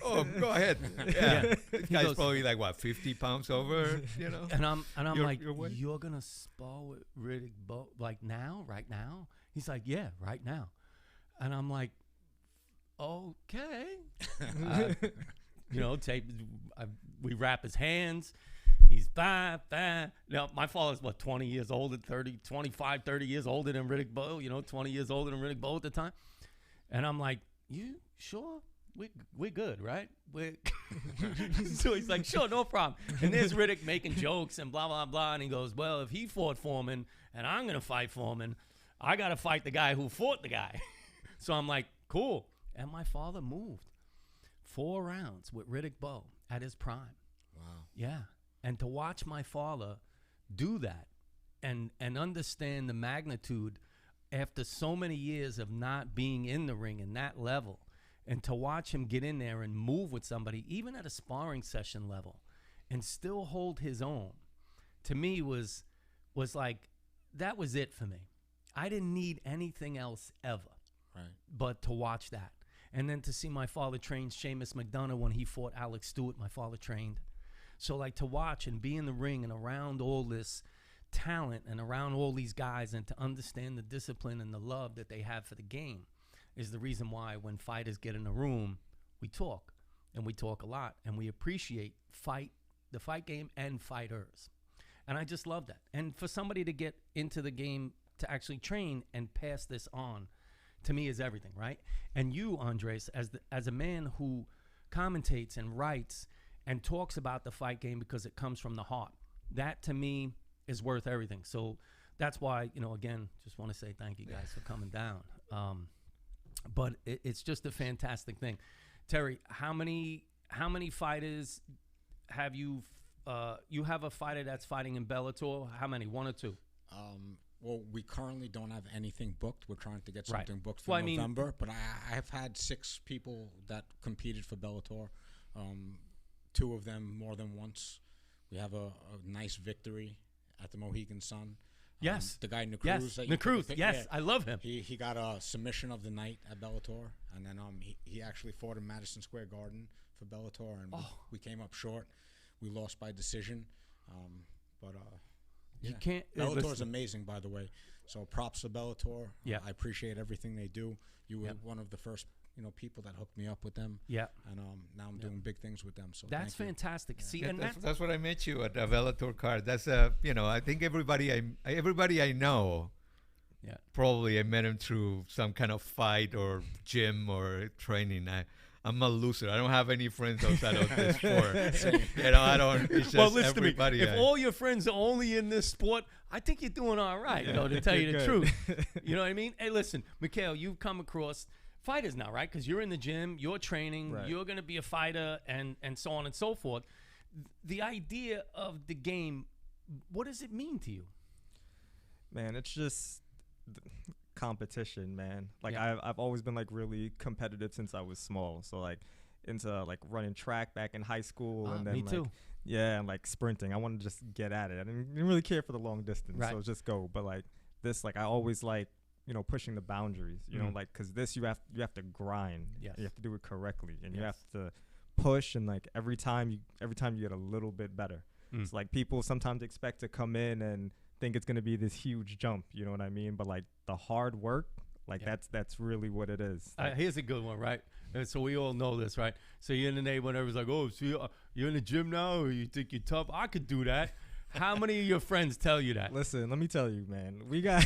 D: Oh, go ahead. Yeah. This guy's probably like, what, 50 pounds over,
A: And I'm like, you're going to spar with Riddick Bowe, like now, right now? He's like, yeah, right now. And I'm like, okay. We wrap his hands. He's bad. Now, my father's, 20 years older, 25, 30 years older than Riddick Bowe, 20 years older than Riddick Bowe at the time. And I'm like, you sure? We're good, right? So he's like, sure, no problem. And there's Riddick making jokes and blah, blah, blah. And he goes, well, if he fought Foreman and I'm going to fight Foreman, I got to fight the guy who fought the guy. So I'm like, cool. And my father moved 4 rounds with Riddick Bowe at his prime.
C: Wow.
A: Yeah. And to watch my father do that and understand the magnitude after so many years of not being in the ring in that level, and to watch him get in there and move with somebody, even at a sparring session level, and still hold his own, to me was like, that was it for me. I didn't need anything else ever,
C: right? But
A: to watch that. And then to see my father train Seamus McDonough when he fought Alex Stewart, my father trained. So like to watch and be in the ring and around all this talent and around all these guys and to understand the discipline and the love that they have for the game is the reason why when fighters get in a room, we talk, and we talk a lot, and we appreciate the fight game and fighters. And I just love that. And for somebody to get into the game to actually train and pass this on, to me is everything, right? And you, Andres, as a man who commentates and writes and talks about the fight game because it comes from the heart, that to me is worth everything. So that's why, again, just want to say thank you guys for coming down. But it's just a fantastic thing. Terry, how many fighters have you? You have a fighter that's fighting in Bellator. How many? 1 or 2?
C: Well, we currently don't have anything booked. We're trying to get something booked for November. But I have had 6 people that competed for Bellator. 2 of them more than once. We have a nice victory at the Mohegan Sun.
A: Yes.
C: The guy Nacruz.
A: Yes, Nacruz. Yes, I love him.
C: He got a submission of the night at Bellator. And then he actually fought in Madison Square Garden for Bellator. And we came up short. We lost by decision.
A: You can't.
C: Bellator's amazing, by the way. So props to Bellator.
A: Yeah.
C: I appreciate everything they do. You were one of the first people that hooked me up with them.
A: Yeah.
C: And now I'm doing big things with them. So
A: that's fantastic.
C: Yeah.
A: See,
D: and
A: and
D: that's what I met you at a Bellator card. That's I think everybody I know. Yeah. Probably I met him through some kind of fight or gym or training. I'm a loser. I don't have any friends outside of this sport. I don't. It's just
A: Well, listen to me.
D: everybody.
A: If all your friends are only in this sport, I think you're doing all right, to tell you the truth. You know what I mean? Hey, listen, Mikhael, you've come across fighters now, right? Because you're in the gym, you're training, you're going to be a fighter, and so on and so forth. The idea of the game, what does it mean to you?
B: Man, it's just competition, man. Like I've always been like really competitive since I was small. So like into like running track back in high school, and then
A: me too.
B: And like sprinting. I wanted to just get at it. I didn't really care for the long distance, so just go. But like this, like I always like pushing the boundaries. You know, like because this you have to grind.
A: Yes.
B: You have to do it correctly, and you have to push. And like every time you get a little bit better. It's like people sometimes expect to come in and think it's going to be this huge jump, you know what I mean? But like the hard work, like that's really what it is. Like,
A: here's a good one, right? And so we all know this, right? So you're in the neighborhood, everyone's like, oh, so you're in the gym now, or you think you're tough? I could do that. How many of your friends tell you that?
B: Listen, let me tell you, man. We got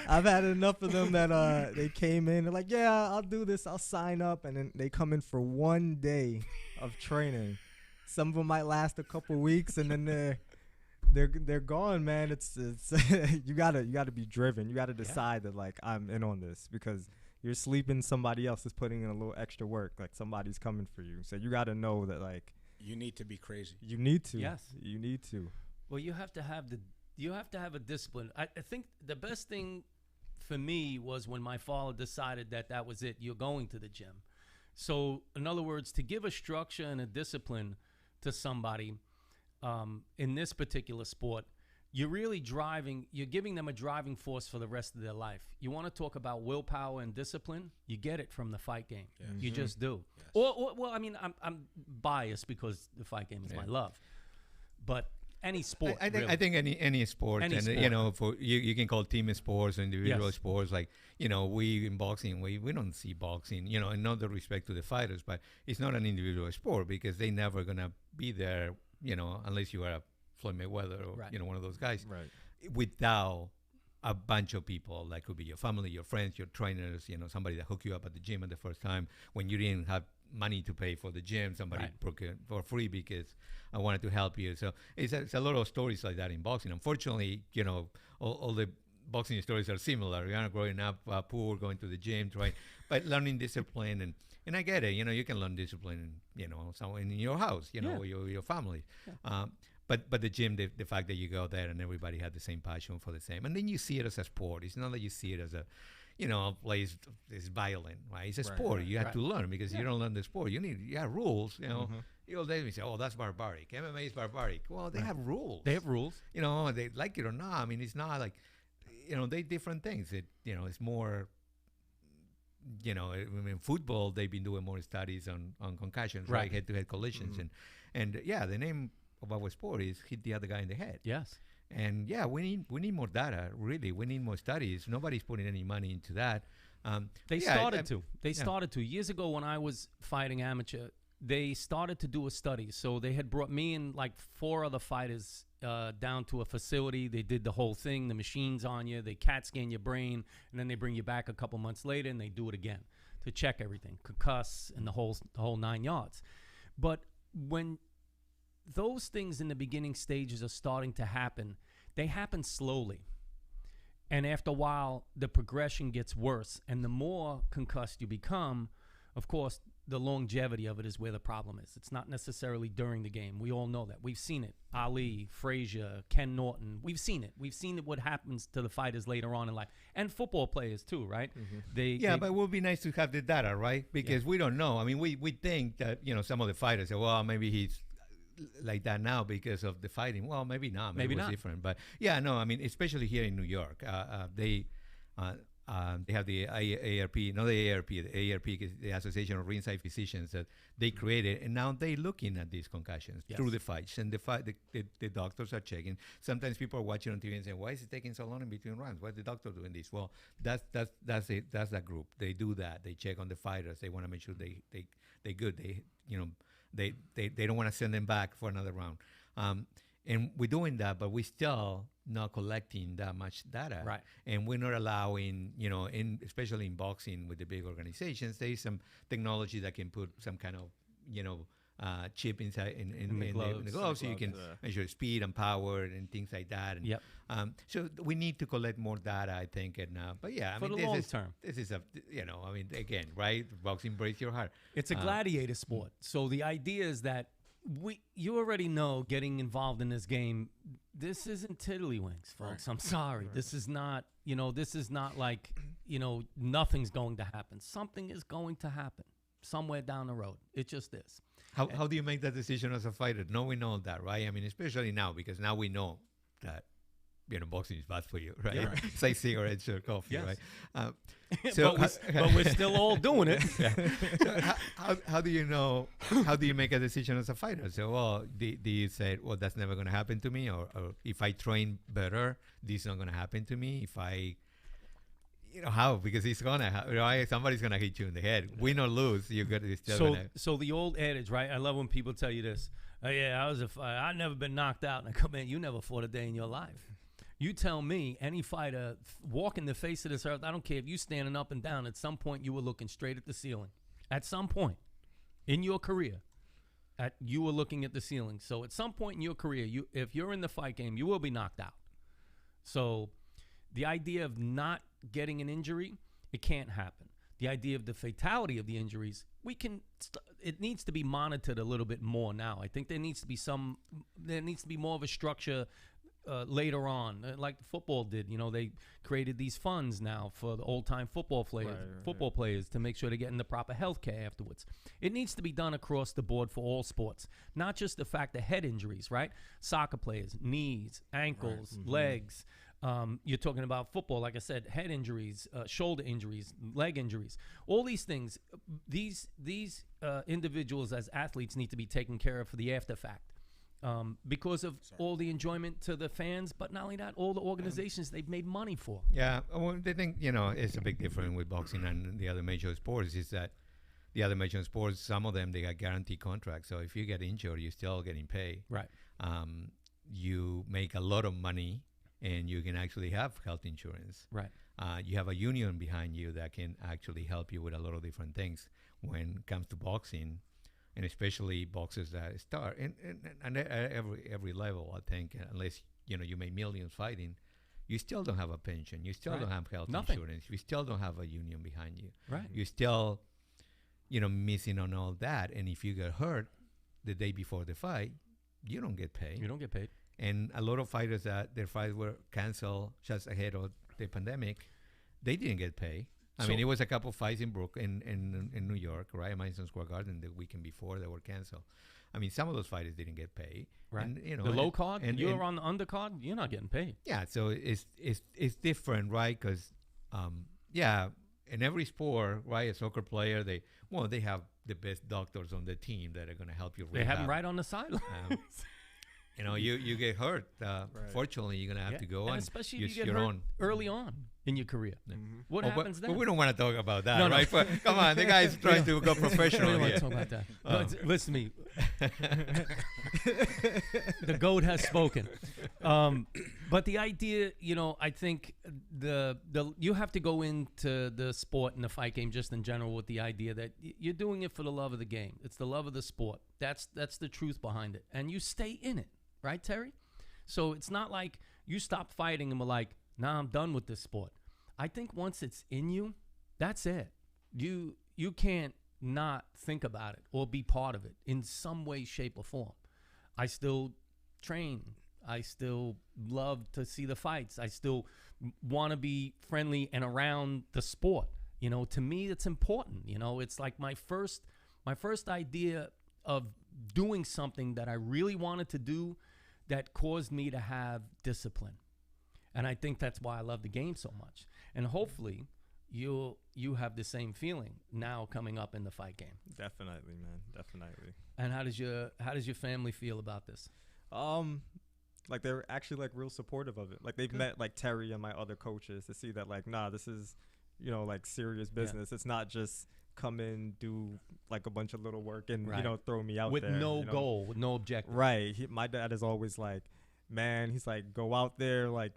B: I've had enough of them that they came in, they're like, yeah, I'll do this, I'll sign up, and then they come in for one day of training. Some of them might last a couple weeks, and then they're gone, man. It's you gotta be driven. You gotta decide that like I'm in on this, because you're sleeping, somebody else is putting in a little extra work. Like somebody's coming for you, so you gotta know that like
C: you need to be crazy.
B: You need to.
A: Yes,
B: you need to.
A: Well, you have to have a discipline. I think the best thing for me was when my father decided that was it. You're going to the gym. So in other words, to give a structure and a discipline to somebody in this particular sport, you're giving them a driving force for the rest of their life. You want to talk about willpower and discipline? You get it from the fight game. Yes. You just do. Yes. Well, I mean, I'm biased because the fight game is my love, but any sport.
D: I think any sport, for you can call team sports or individual sports. Like we in boxing, we don't see boxing. In all the respect to the fighters, but it's not an individual sport because they never gonna be there. Unless you are a Floyd Mayweather or one of those guys. Right. Without a bunch of people, that could be your family, your friends, your trainers. Somebody that hooked you up at the gym at the first time when you didn't have money to pay for the gym. Somebody broke it for free because I wanted to help you. So it's a lot of stories like that in boxing. Unfortunately, all the boxing stories are similar. You're growing up poor, going to the gym, but learning discipline and I get it. You can learn discipline, in your house, or your family. Yeah. But the gym, the fact that you go there and everybody had the same passion for the same, and then you see it as a sport. It's not that you see it as a place is violent, right? It's a sport. You have to learn because you don't learn the sport. You have rules, They say, oh, that's barbaric. MMA is barbaric. Well, they have rules.
A: They have rules.
D: They like it or not. I mean, it's not like, they different things. It's more, in football, they've been doing more studies on concussions, right? Head-to-head collisions. And the name of our sport is hit the other guy in the head.
A: Yes.
D: And we need more data. Really, we need more studies. Nobody's putting any money into that.
A: They started to years ago when I was fighting amateur. They started to do a study. So they had brought me and like 4 other fighters down to a facility. They did the whole thing. The machines on you. They CAT scan your brain, and then they bring you back a couple months later and they do it again to check everything, concuss, and the whole 9 yards. But when those things in the beginning stages are starting to happen, they happen slowly. And after a while, the progression gets worse. And the more concussed you become, of course, the longevity of it is where the problem is. It's not necessarily during the game. We all know that. We've seen it. Ali, Frazier, Ken Norton. We've seen it. We've seen what happens to the fighters later on in life. And football players too, right? Mm-hmm.
D: But it would be nice to have the data, right? Because we don't know. I mean, we think that, some of the fighters say, well, maybe he's like that now because of the fighting. Well, maybe not. Maybe it was different. But especially here in New York, they have the AARP, not the AARP. The AARP is the Association of Ringside Physicians that they created, and now they're looking at these concussions through the fights, and the doctors are checking. Sometimes people are watching on TV and saying, "Why is it taking so long in between rounds? Why is the doctor doing this?" Well, that's it. That's that group. They do that. They check on the fighters. They want to make sure they good. They don't want to send them back for another round. And we're doing that, but we still not collecting that much data.
A: Right.
D: And we're not allowing, especially in boxing with the big organizations, there is some technology that can put some kind of, chip inside in the gloves, so you can measure speed and power and things like that. And,
A: Yep.
D: So we need to collect more data, I think. And but yeah,
A: For the
D: this
A: long
D: is
A: term.
D: This is again, right? Boxing breaks your heart.
A: It's a gladiator sport. So the idea is that you already know, getting involved in this game, this isn't tiddlywinks, folks. I'm sorry. This is not, this is not like, nothing's going to happen. Something is going to happen somewhere down the road. It just is.
D: How do you make that decision as a fighter? Knowing all that, right? I mean, especially now, because now we know that, boxing is bad for you, right?
A: Yeah, right.
D: It's like cigarettes or coffee,
A: Yes.
D: right?
A: But we're still all doing it.
D: So how do you know? How do you make a decision as a fighter? So, do you say, well, that's never going to happen to me, or if I train better, this is not going to happen to me? If I, how? Because it's gonna, right? Somebody's gonna hit you in the head. Win or lose, you're gonna still gonna.
A: So the old adage, right? I love when people tell you this. Yeah, I've never been knocked out. And I come in, you never fought a day in your life. You tell me, any fighter walking the face of this earth, I don't care if you standing up and down, at some point you were looking straight at the ceiling. At some point in your career, you were looking at the ceiling. So at some point in your career, if you're in the fight game, you will be knocked out. So the idea of not getting an injury, it can't happen. The idea of the fatality of the injuries, it needs to be monitored a little bit more now. I think there needs to be more of a structure later on, like football did. They created these funds now for the old-time football players to make sure they're getting the proper health care afterwards. It needs to be done across the board for all sports, not just the fact of head injuries, right? Soccer players, knees, ankles, legs. You're talking about football, like I said, head injuries, shoulder injuries, leg injuries, all these things. These individuals as athletes need to be taken care of for the after fact. Because of all the enjoyment to the fans, but not only that, all the organizations they've made money for.
D: Yeah, well, the thing, it's a big difference with boxing and the other major sports is that the other major sports, some of them, they got guaranteed contracts. So if you get injured, you're still getting paid.
A: Right.
D: You make a lot of money, and you can actually have health insurance.
A: Right.
D: You have a union behind you that can actually help you with a lot of different things when it comes to boxing. And especially boxers that start and every level, I think, unless you make millions fighting, you still don't have a pension, you still don't have health insurance, you still don't have a union behind you.
A: Right.
D: You're still, missing on all that. And if you get hurt the day before the fight, you don't get paid.
A: You don't get paid.
D: And a lot of fighters that their fights were canceled just ahead of the pandemic, they didn't get paid. I mean, it was a couple of fights in New York, right? Madison Square Garden the weekend before they were canceled. I mean, some of those fighters didn't get paid.
A: Right.
D: And,
A: the low card, and you're on the undercard, you're not getting paid.
D: Yeah, so it's different, right? Because, in every sport, right, a soccer player, they have the best doctors on the team that are going to help you.
A: They have them right on the sideline.
D: You get hurt. Fortunately, you're going to have to go
A: and
D: on.
A: Especially if you get hurt early on in your career. What happens then?
D: But we don't want to talk about that, right? But come on, the guy's trying to go professional.
A: We don't want to talk about that. Listen to me. The GOAT has spoken. But the idea, I think you have to go into the sport and the fight game just in general with the idea that you're doing it for the love of the game. It's the love of the sport. That's the truth behind it. And you stay in it. Right, Terry? So it's not like you stop fighting and we're like, nah, I'm done with this sport. I think once it's in you, that's it. You can't not think about it or be part of it in some way, shape, or form. I still train. I still love to see the fights. I still want to be friendly and around the sport. To me, it's important. It's like my first idea of doing something that I really wanted to do that caused me to have discipline. And I think that's why I love the game so much. And hopefully you have the same feeling now coming up in the fight game.
B: Definitely, man. Definitely.
A: And how does your family feel about this?
B: Like they're actually like real supportive of it. Like they've met like Terry and my other coaches to see that like, nah, this is, like serious business. Yeah. It's not just come in, do like a bunch of little work and, throw me out
A: with
B: there.
A: No goal, with no objective.
B: Right. My dad is always like, man, he's like, go out there, like,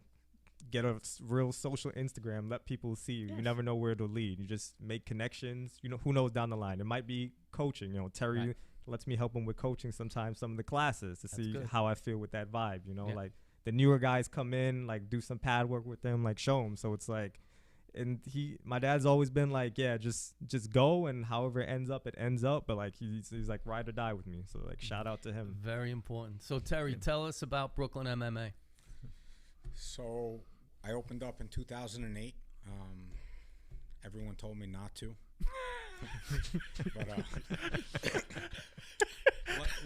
B: get a real social Instagram, let people see you.
A: Yes.
B: You never know where it'll lead. You just make connections. You know, who knows down the line? It might be coaching. You know, Terry lets me help him with coaching sometimes, some of the classes to see how I feel with that vibe. You know, like the newer guys come in, like do some pad work with them, like show them. So it's like, and my dad's always been like, yeah, just go, and however it ends up, it ends up. But like he's like ride or die with me. So like shout out to him.
A: Very important. So Terry, tell us about Brooklyn MMA.
C: So I opened up in 2008. Everyone told me not to.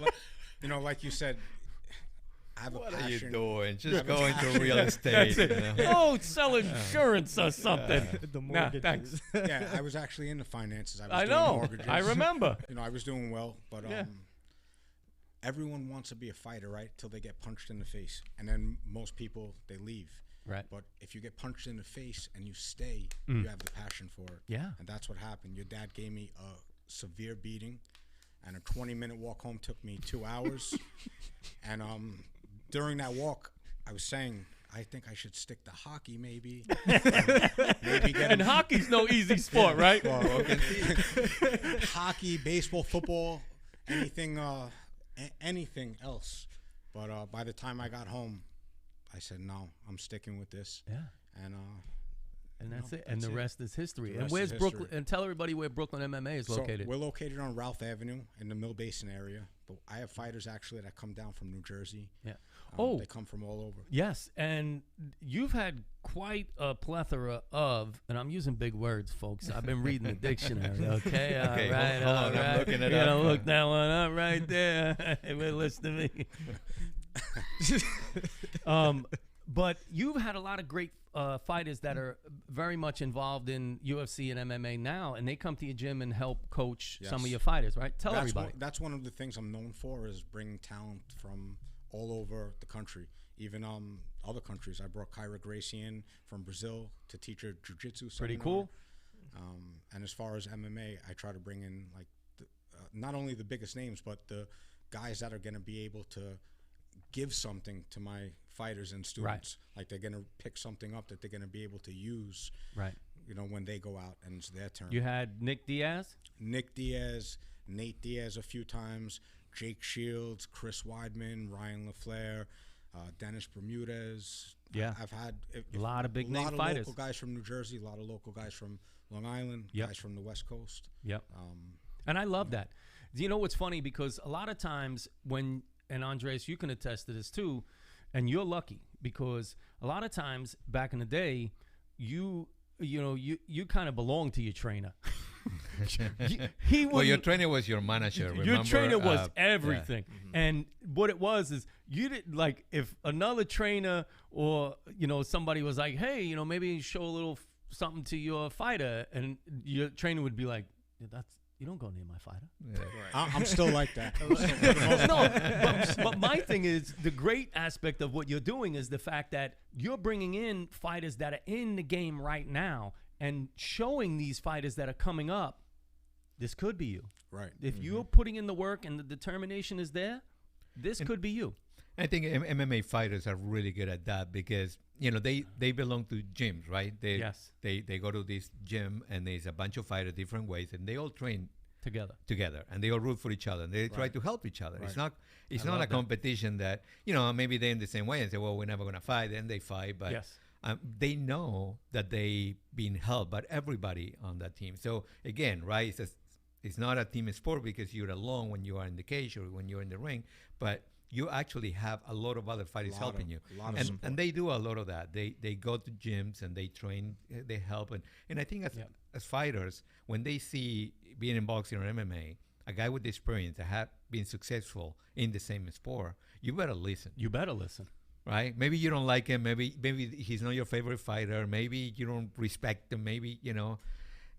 C: But, you know, like you said, I have a passion.
D: What are you doing? Just go into real estate. You know?
A: Oh, sell insurance or something.
B: The
A: Nah,
B: mortgages.
A: thanks.
C: Yeah, I was actually into finances.
A: I
C: doing
A: know.
C: mortgages.
A: I remember.
C: You know, I was doing well, but
A: Yeah.
C: everyone wants to be a fighter, right? Till they get punched in the face, and then most people they leave.
A: Right.
C: But if you get punched in the face and you stay, you have the passion for it.
A: Yeah.
C: And that's what happened. Your dad gave me a severe beating, and a 20-minute walk home took me 2 hours. And during that walk, I was saying, I think I should stick to hockey, maybe. Maybe get
A: And hockey's no easy sport, right?
C: hockey, baseball, football, anything, anything else. But by the time I got home, I said, no, I'm sticking with this.
A: Yeah.
C: And
A: that's it.
C: that's
A: And the
C: it.
A: rest is history.
C: The
A: And
C: rest
A: where's
C: is
A: Brooklyn?
C: history.
A: And tell everybody where Brooklyn MMA is located.
C: So we're located on Ralph Avenue in the Mill Basin area. But I have fighters actually that come down from New Jersey.
A: Yeah.
C: They come from all over.
A: Yes, and you've had quite a plethora of, and I'm using big words, folks. I've been reading the dictionary. Okay, all
D: Okay,
A: right,
D: hold
A: all
D: on,
A: right.
D: I'm looking it
A: You gotta
D: up.
A: look that one up right there. Well, listen to me. But you've had a lot of great fighters that are very much involved in UFC and MMA now, and they come to your gym and help coach some of
C: Yes.
A: your fighters, right? Tell
C: That's
A: everybody.
C: that's one of the things I'm known for, is bringing talent from all over the country, even other countries. I brought Kyra Gracie in from Brazil to teach her jiu-jitsu
A: Pretty
C: seminar.
A: cool.
C: And as far as MMA, I try to bring in like not only the biggest names, but the guys that are going to be able to give something to my fighters and students. Like they're going to pick something up that they're going to be able to use,
A: Right.
C: you know, when they go out and it's their turn.
A: You had Nick Diaz.
C: Nick Diaz, Nate Diaz a few times, Jake Shields, Chris Weidman, Ryan LaFleur, Dennis Bermudez.
A: Yeah.
C: I've had
A: A lot of big name
C: lot of
A: fighters.
C: local guys from New Jersey, a lot of local guys from Long Island,
A: Yep.
C: guys from the West Coast.
A: Yep. And I love that. You know what's funny? Because a lot of times when, and Andres, you can attest to this too, and you're lucky because a lot of times back in the day, you kind of belonged to your trainer. He
D: Well, your
A: wouldn't-
D: trainer was your manager.
A: Your
D: Remember?
A: trainer was
D: Yeah.
A: everything. And what it was is you didn't like if another trainer or, somebody was like, hey, maybe show a little something to your fighter. And your trainer would be like, you don't go near my fighter.
C: I'm still like that.
A: No, but my thing is the great aspect of what you're doing is the fact that you're bringing in fighters that are in the game right now and showing these fighters that are coming up, this could be you.
C: Right.
A: If you're putting in the work and the determination is there, this could be you.
D: I think MMA fighters are really good at that because they belong to gyms, right?
A: Yes.
D: They go to this gym and there's a bunch of fighters different ways and they all train together and they all root for each other and they try to help each other.
C: Right.
D: It's not a competition that maybe they're in the same way and say, well, we're never gonna fight, and they fight, but
A: Yes.
D: they know that they being helped by everybody on that team. So again, right? It's not a team sport because you're alone when you are in the cage or when you're in the ring, but you actually have a lot of other fighters helping you. And they do a lot of that. They go to gyms and they train, they help. And I think as fighters, when they see being in boxing or MMA, a guy with experience that have been successful in the same sport, you better listen.
A: You better listen.
D: Right? Maybe you don't like him. Maybe he's not your favorite fighter. Maybe you don't respect him. Maybe,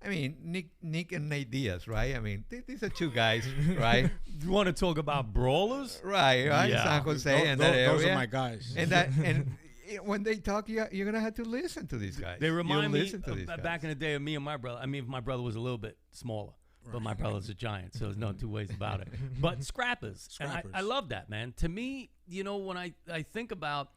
D: I mean, Nick and Nate Diaz, right? I mean, these are two guys, right?
A: You want to talk about brawlers?
D: Right.
A: Yeah.
D: San Jose and that
C: those
D: area.
C: are my guys.
D: And when they talk, you're gonna have to listen to these guys.
A: They remind me
D: listen to these guys.
A: back in the day of me and my brother. I mean, my brother was a little bit smaller, but my brother's a giant, so there's no two ways about it. But scrappers. And I love that, man. To me, you know, when I think about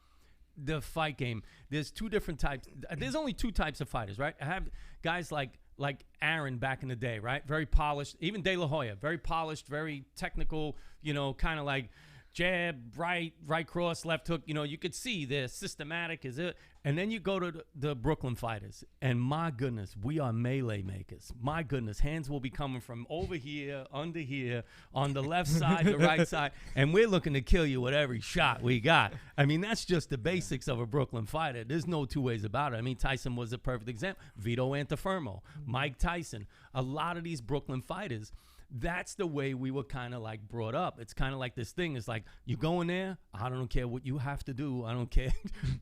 A: the fight game, there's two different types. There's only two types of fighters, right? I have guys like Aaron back in the day, right? Very polished. Even De La Hoya, very polished, very technical, you know, kind of like jab, right cross, left hook. You know, you could see they're systematic. Is it? And then you go to the Brooklyn fighters, and my goodness, we are melee makers. My goodness, hands will be coming from over here, under here, on the left side, the right side, and we're looking to kill you with every shot we got. I mean, that's just the basics of a Brooklyn fighter. There's no two ways about it. I mean, Tyson was a perfect example. Vito Antuofermo, Mike Tyson, a lot of these Brooklyn fighters. That's the way we were kind of like brought up. It's kind of like this thing. It's like, you go in there, I don't care what you have to do. I don't care.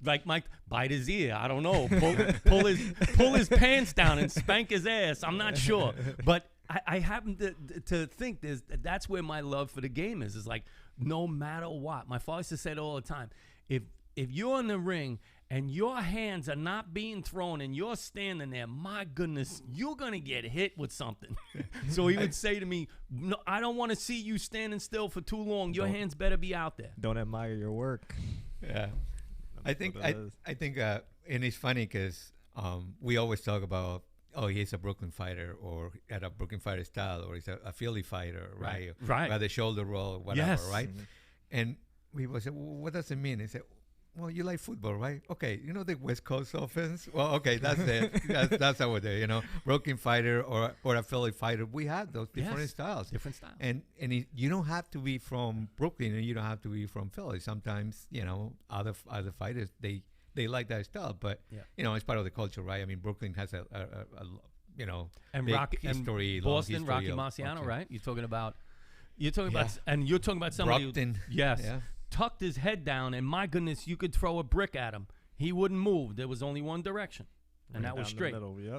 A: Like Mike, bite his ear. I don't know. Pull his pants down and spank his ass. I'm not sure. But I happen to think that's where my love for the game is. It's like, no matter what. My father used to say it all the time. If you're in the ring and your hands are not being thrown and you're standing there, my goodness, you're going to get hit with something. So he would say to me, no, I don't want to see you standing still for too long. Your hands better be out there.
B: Don't admire your work.
D: Yeah. I think, and it's funny because we always talk about, oh, he's a Brooklyn fighter or at a Brooklyn fighter style, or he's a Philly fighter, right?
A: Right.
D: By the shoulder roll, whatever,
A: Yes.
D: right? Mm-hmm. And we would say, well, what does it mean? He said, well, you like football, right? Okay, you know the West Coast offense? Well, okay, that's it. that's how we're there, you know. Brooklyn fighter or a Philly fighter. We have those different styles.
A: Different styles.
D: And you don't have to be from Brooklyn and you don't have to be from Philly. Sometimes, you know, other fighters, they like that style. But, you know, it's part of the culture, right? I mean, Brooklyn has a you know,
A: and
D: big
A: history,
D: and
A: Boston,
D: history
A: Rocky
D: of
A: Marciano,
D: boxing.
A: right? You're talking about somebody
D: Brockton.
A: yes.
D: Yeah.
A: Tucked his head down, and my goodness, you could throw a brick at him. He wouldn't move. There was only one direction, and that was straight.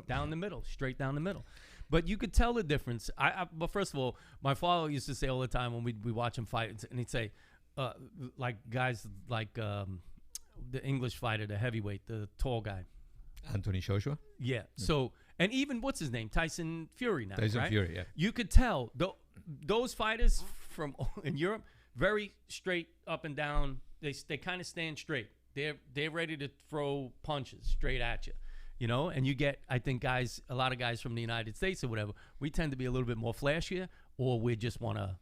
A: Down the middle, straight down the middle. But you could tell the difference. But first of all, my father used to say all the time when we watch him fight, and he'd say, like guys like the English fighter, the heavyweight, the tall guy.
D: Anthony Joshua?
A: Yeah. So, and even, what's his name? Tyson Fury now,
D: Tyson
A: right?
D: Fury, yeah.
A: You could tell those fighters from in Europe, very straight up and down. They kind of stand straight. They're ready to throw punches straight at you, you know. And you get, I think, a lot of guys from the United States or whatever, we tend to be a little bit more flashier, or we just want to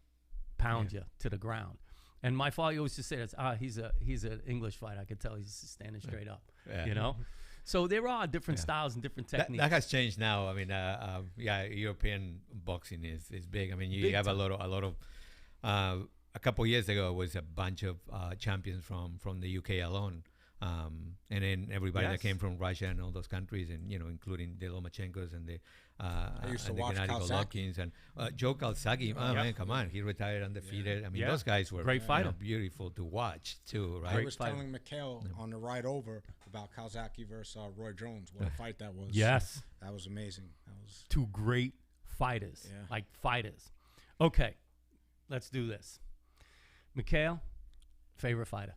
A: pound you to the ground. And my father used to say, he's an English fighter. I could tell he's standing straight up, you know. So there are different styles and different techniques.
D: That has changed now. I mean, European boxing is big. I mean, you have a lot of. A couple years ago, it was a bunch of champions from the UK alone, and then everybody that came from Russia and all those countries, and, you know, including the Lomachenkos and the Gennady Golovkins and Joe Calzaghe. Oh man, come on, he retired undefeated. I mean, those guys were
A: great fighter,
D: beautiful to watch too, right?
C: I was telling Mikhael on the ride over about Calzaghe versus Roy Jones. What a fight that was!
A: Yes,
C: that was amazing. That was
A: two great fighters, like fighters. Okay, let's do this. Mikhael, favorite fighter?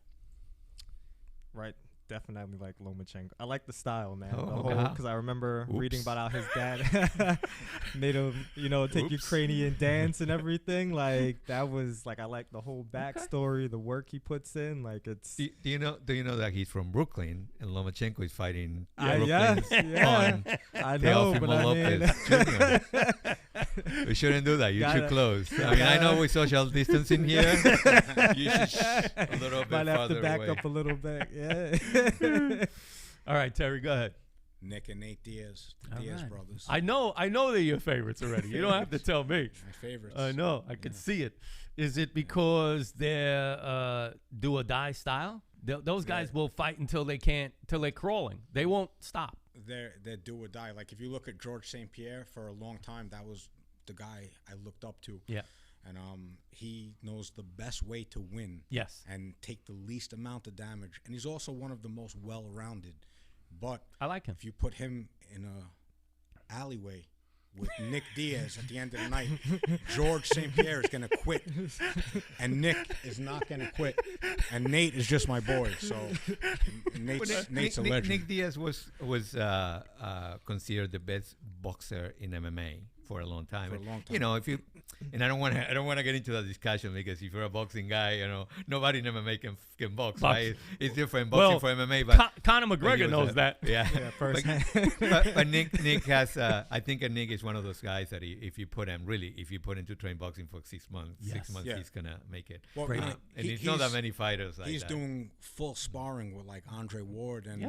B: Right, definitely like Lomachenko. I like the style, man.
D: Oh,
B: because I remember reading about how his dad made him, you know, take Ukrainian dance and everything. Like, that was like, I like the whole backstory, the work he puts in. Like, it's.
D: Do you know that he's from Brooklyn and Lomachenko is fighting?
B: I know, but I mean,
D: we shouldn't do that. You're too close. I mean, I know we're social distancing here. You should a little bit
B: might have to back
D: away.
B: up a little bit. Yeah.
A: All right, Terry, go ahead.
C: Nick and Nate Diaz, the Diaz brothers.
A: I know they're your favorites already. You don't have to tell me.
C: My favorites.
A: I know. I could see it. Is it because they're do or die style? Those guys will fight until they're crawling. They won't stop.
C: They're do or die. Like, if you look at George St. Pierre, for a long time, that was the guy I looked up to.
A: Yeah.
C: And he knows the best way to win.
A: Yes.
C: And take the least amount of damage. And he's also one of the most well-rounded. But
A: I like him.
C: If you put him in a alleyway with Nick Diaz at the end of the night. George St. Pierre is going to quit, and Nick is not going to quit, and Nate is just my boy. So Nate's a legend.
D: Nick Diaz was considered the best boxer in MMA for a long time.
C: For a long time.
D: You know, if you and I don't want to get into that discussion, because if you're a boxing guy, you know, nobody in MMA can box. Right? It's different boxing for MMA, but
A: Conor McGregor knows that.
D: Yeah,
B: first.
D: But Nick has. I think Nick is one of those guys that if you put him to train boxing for 6 months, he's gonna make it.
C: Well,
D: and it's not that many fighters like that.
C: He's doing full sparring with like Andre Ward and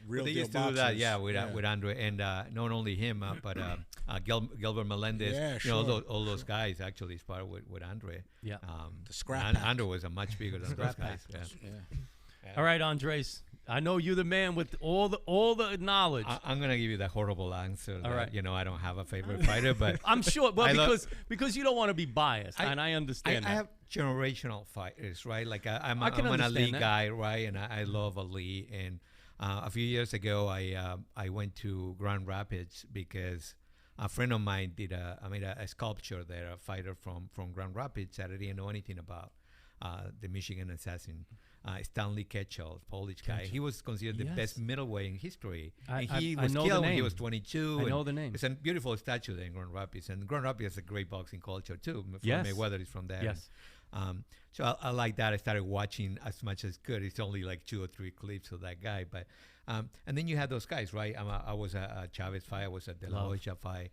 C: real
D: they
C: deal
D: used to do
C: boxers.
D: that, with Andre, and not only him, but Gilbert Melendez.
C: Yeah,
D: you know, all those guys actually sparred with Andre.
A: Yeah.
C: The scrap pack.
D: Andre was a much bigger than those guys. Yeah.
A: All right, Andres. I know you're the man with all the knowledge.
D: I'm gonna give you the horrible answer.
A: All right.
D: You know, I don't have a favorite fighter, but
A: I'm sure. Well, because you don't want to be biased, and I understand that.
D: I have generational fighters, right? Like I'm
A: I can
D: an Ali
A: understand that.
D: guy, right? And I love Ali. And a few years ago, I went to Grand Rapids because a friend of mine I made a sculpture there, a fighter from Grand Rapids that I didn't know anything about, the Michigan Assassin. Stanley Ketchel, Polish guy. He was considered the best middleweight in history. And he was killed when he was 22.
A: I know the name.
D: It's a beautiful statue there in Grand Rapids. And Grand Rapids has a great boxing culture, too.
A: Yes.
D: Mayweather is from there.
A: Yes.
D: So I like that. I started watching as much as good. It's only like 2 or 3 clips of that guy. But and then you had those guys, right? I was a Chavez fight. I was a De La Hoya fight.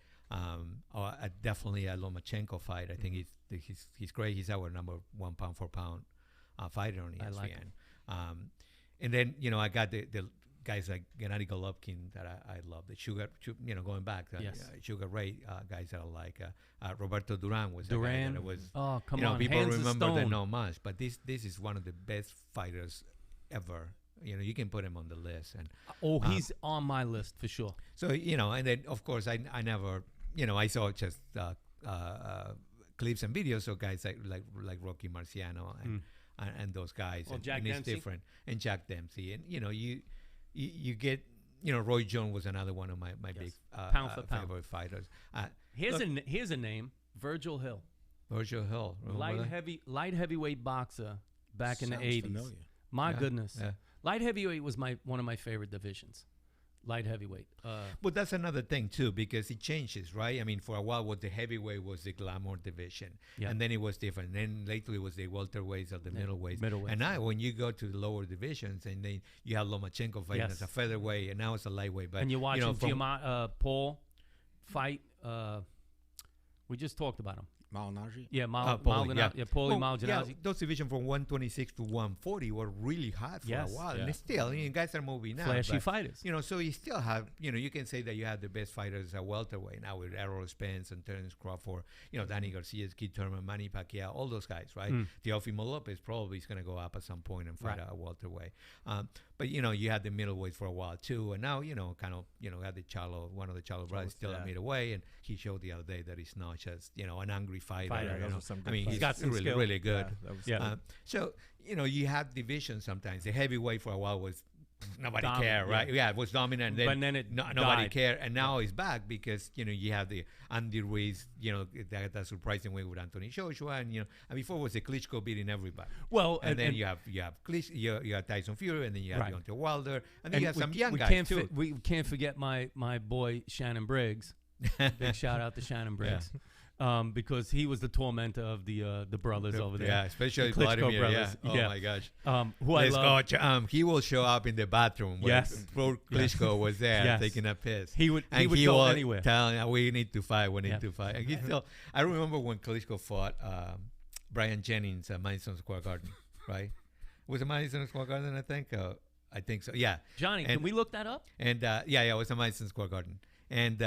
D: Definitely a Lomachenko fight. I think he's great. He's our number 1 pound for pound fighter on ESPN.
A: I like him.
D: And then, you know, I got the guys like Gennady Golovkin that I love. The Sugar, going back, Sugar Ray guys that I like. Roberto Duran was the guy that was.
A: Oh, come
D: on! People
A: Hands
D: remember that not much, but this is one of the best fighters ever. You know, you can put him on the list. And
A: he's on my list for sure.
D: So, you know, and then of course I never, you know, I saw just clips and videos of guys like Rocky Marciano and those guys.
A: Well,
D: and
A: Jack
D: it's
A: Dempsey.
D: different. And Jack Dempsey. And, you know, you get, you know, Roy Jones was another one of my big
A: Pound for pound.
D: favorite fighters.
A: Here's a name, Virgil Hill.
D: Virgil Hill.
A: Light heavyweight boxer back in the
C: Sounds
A: 80s.
C: familiar.
A: My goodness.
D: Yeah.
A: Light heavyweight was one of my favorite divisions. Light heavyweight.
D: But that's another thing too, because it changes, right? I mean, for a while, the heavyweight was the glamour division, and then it was different. Then lately, it was the welterweights or the middleweights. And now, when you go to the lower divisions, and then you have Lomachenko fighting as a featherweight, and now it's a lightweight. But
A: and you're watching Paul fight. We just talked about him.
C: Malignaggi?
A: Yeah,
D: Paulie
A: Malignaggi.
D: Those divisions from 126 to 140 were really hot for a while. And still, guys are moving now.
A: Flashy fighters.
D: You know, so you still have, you can say that you have the best fighters at welterweight now with Errol Spence and Terence Crawford, Danny Garcia, Keith Thurman, Manny Pacquiao, all those guys, right? Teofimo Lopez probably is going to go up at some point and fight at welterweight. But, you had the middleweight for a while, too. And now, had the Charlo, one of the Charlo brothers still at middleweight. And he showed the other day that he's not just, an angry fighter. He's got some really, really good. So, you have divisions sometimes. The heavyweight for a while was nobody cared, right? Yeah, it was dominant.
A: But then
D: nobody cared. And now it's back because, you have the Andy Ruiz, that surprising way with Anthony Joshua. And, before it was the Klitschko beating everybody.
A: Well,
D: and then you have you have Tyson Fury, and then you have Deontay Wilder. And then you have some young guys, too.
A: We can't forget my boy, Shannon Briggs. Big shout out to Shannon Briggs. Because he was the tormentor of the brothers over there.
D: Yeah, especially
A: the Klitschko
D: Vladimir.
A: brothers.
D: Yeah. Oh my gosh.
A: Who I love.
D: He will show up in the bathroom when Klitschko was there taking a piss.
A: He would go anywhere.
D: Telling, we need to fight. We need to fight. And he still. I remember when Klitschko fought Brian Jennings at Madison Square Garden. Right? Was it Madison Square Garden? I think so. Yeah.
A: Johnny, can we look that up?
D: And it was at Madison Square Garden. And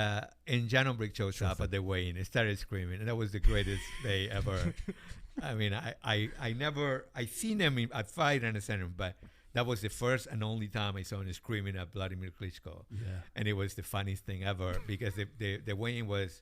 D: Shannon Briggs shows up at the weigh-in and started screaming, and that was the greatest day ever. I mean, I seen him at fight in the center, but that was the first and only time I saw him screaming at Vladimir Klitschko. Yeah. And it was the funniest thing ever because the weigh-in was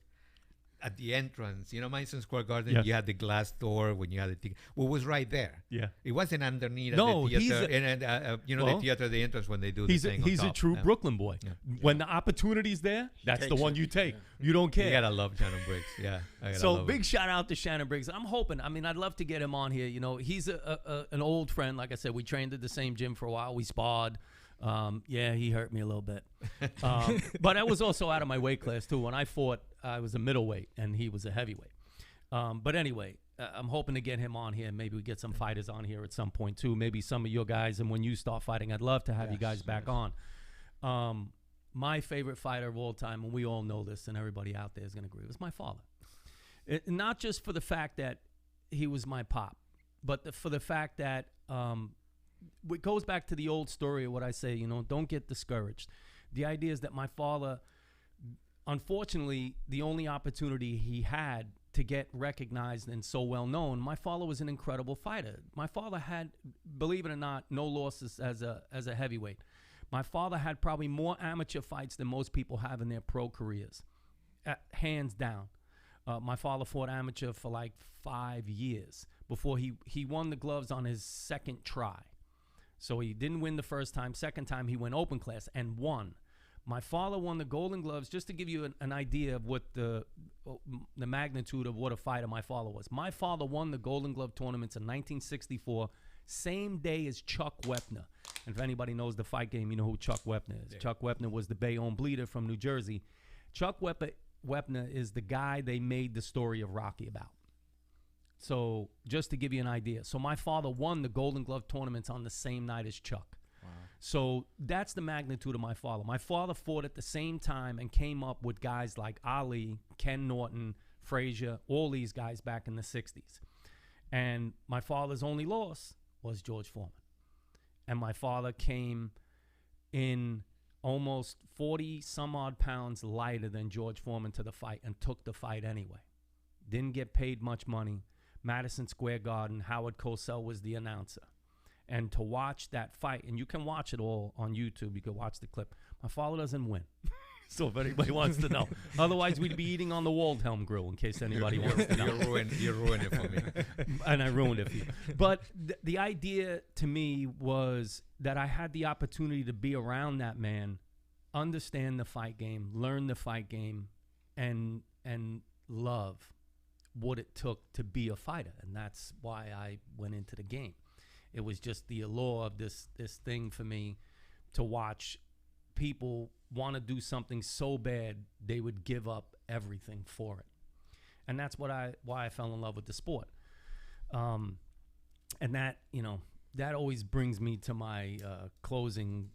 D: at the entrance, Madison Square Garden, you had the glass door when you had the ticket. Well, it was right there.
A: Yeah.
D: It wasn't underneath
A: No,
D: at the
A: he's
D: theater. The theater, the entrance when they do the thing.
A: He's
D: on
A: a
D: top.
A: true Brooklyn boy.
D: Yeah.
A: When the opportunity's there, that's the
C: takes
A: one
C: it.
A: you take.
C: Yeah.
A: You don't care.
D: You gotta love Shannon Briggs. Yeah.
A: So big shout out to Shannon Briggs. I'm hoping. I mean, I'd love to get him on here. He's an old friend. Like I said, we trained at the same gym for a while. We sparred. He hurt me a little bit. But I was also out of my weight class too. When I fought, I was a middleweight and he was a heavyweight. But anyway, I'm hoping to get him on here. Maybe we get some fighters on here at some point too. Maybe some of your guys. And when you start fighting, I'd love to have you guys back on. My favorite fighter of all time, and we all know this, and everybody out there is going to agree, was my father. Not just for the fact that he was my pop, but for the fact that it goes back to the old story of what I say, don't get discouraged. The idea is that my father, unfortunately, the only opportunity he had to get recognized and so well known, my father was an incredible fighter. My father had, believe it or not, no losses as a heavyweight. My father had probably more amateur fights than most people have in their pro careers, hands down. My father fought amateur for like 5 years before he won the gloves on his second try. So he didn't win the first time. Second time he went open class and won. My father won the Golden Gloves, just to give you an idea of what the magnitude of what a fighter my father was. My father won the Golden Glove tournaments in 1964, same day as Chuck Wepner. And if anybody knows the fight game, you know who Chuck Wepner is. Yeah. Chuck Wepner was the Bayonne bleeder from New Jersey. Chuck Wepner is the guy they made the story of Rocky about. So just to give you an idea. So my father won the Golden Glove tournaments on the same night as Chuck. Wow. So that's the magnitude of my father. My father fought at the same time and came up with guys like Ali, Ken Norton, Frazier, all these guys back in the 60s. And my father's only loss was George Foreman. And my father came in almost 40 some odd pounds lighter than George Foreman to the fight and took the fight anyway. Didn't get paid much money. Madison Square Garden, Howard Cosell was the announcer. And to watch that fight, and you can watch it all on YouTube, you can watch the clip. My father doesn't win. So if anybody wants to know. Otherwise, we'd be eating on the Waldhelm grill in case anybody wants to know.
D: You ruined it for me.
A: And I ruined it for you. But the idea to me was that I had the opportunity to be around that man, understand the fight game, learn the fight game, and love what it took to be a fighter. And that's why I went into the game. It was just the allure of this thing for me to watch people want to do something so bad they would give up everything for it. And that's why I fell in love with the sport. And that, that always brings me to my closing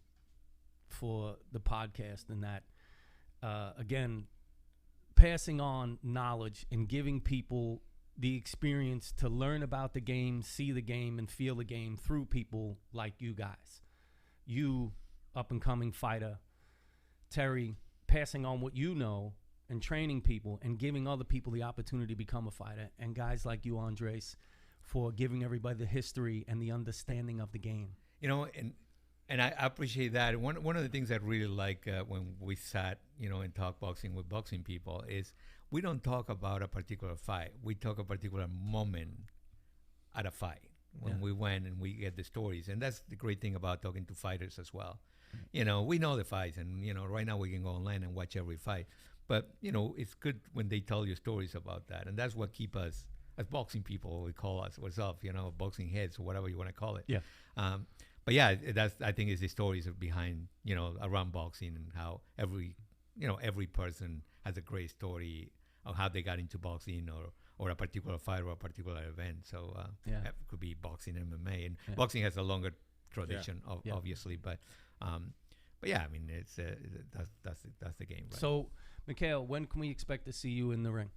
A: for the podcast, and that, again, passing on knowledge and giving people the experience to learn about the game, see the game, and feel the game through people like you guys. You, up-and-coming fighter, Terry, passing on what you know and training people and giving other people the opportunity to become a fighter, and guys like you, Andres, for giving everybody the history and the understanding of the game.
D: And I appreciate that. One of the things I really like when we sat, and talk boxing with boxing people is we don't talk about a particular fight. We talk a particular moment at a fight when we went and we get the stories. And that's the great thing about talking to fighters as well. We know the fights, and, right now we can go online and watch every fight. But, it's good when they tell you stories about that. And that's what keep us, as boxing people, we call us ourselves, boxing heads or whatever you want to call it.
A: Yeah.
D: But yeah, I think it's the stories behind, around boxing, and how every person has a great story of how they got into boxing or a particular fight or a particular event. So it could be boxing, MMA, and boxing has a longer tradition, obviously. But yeah, I mean, it's that's the game. Right?
A: So, Mikhael, when can we expect to see you in the ring?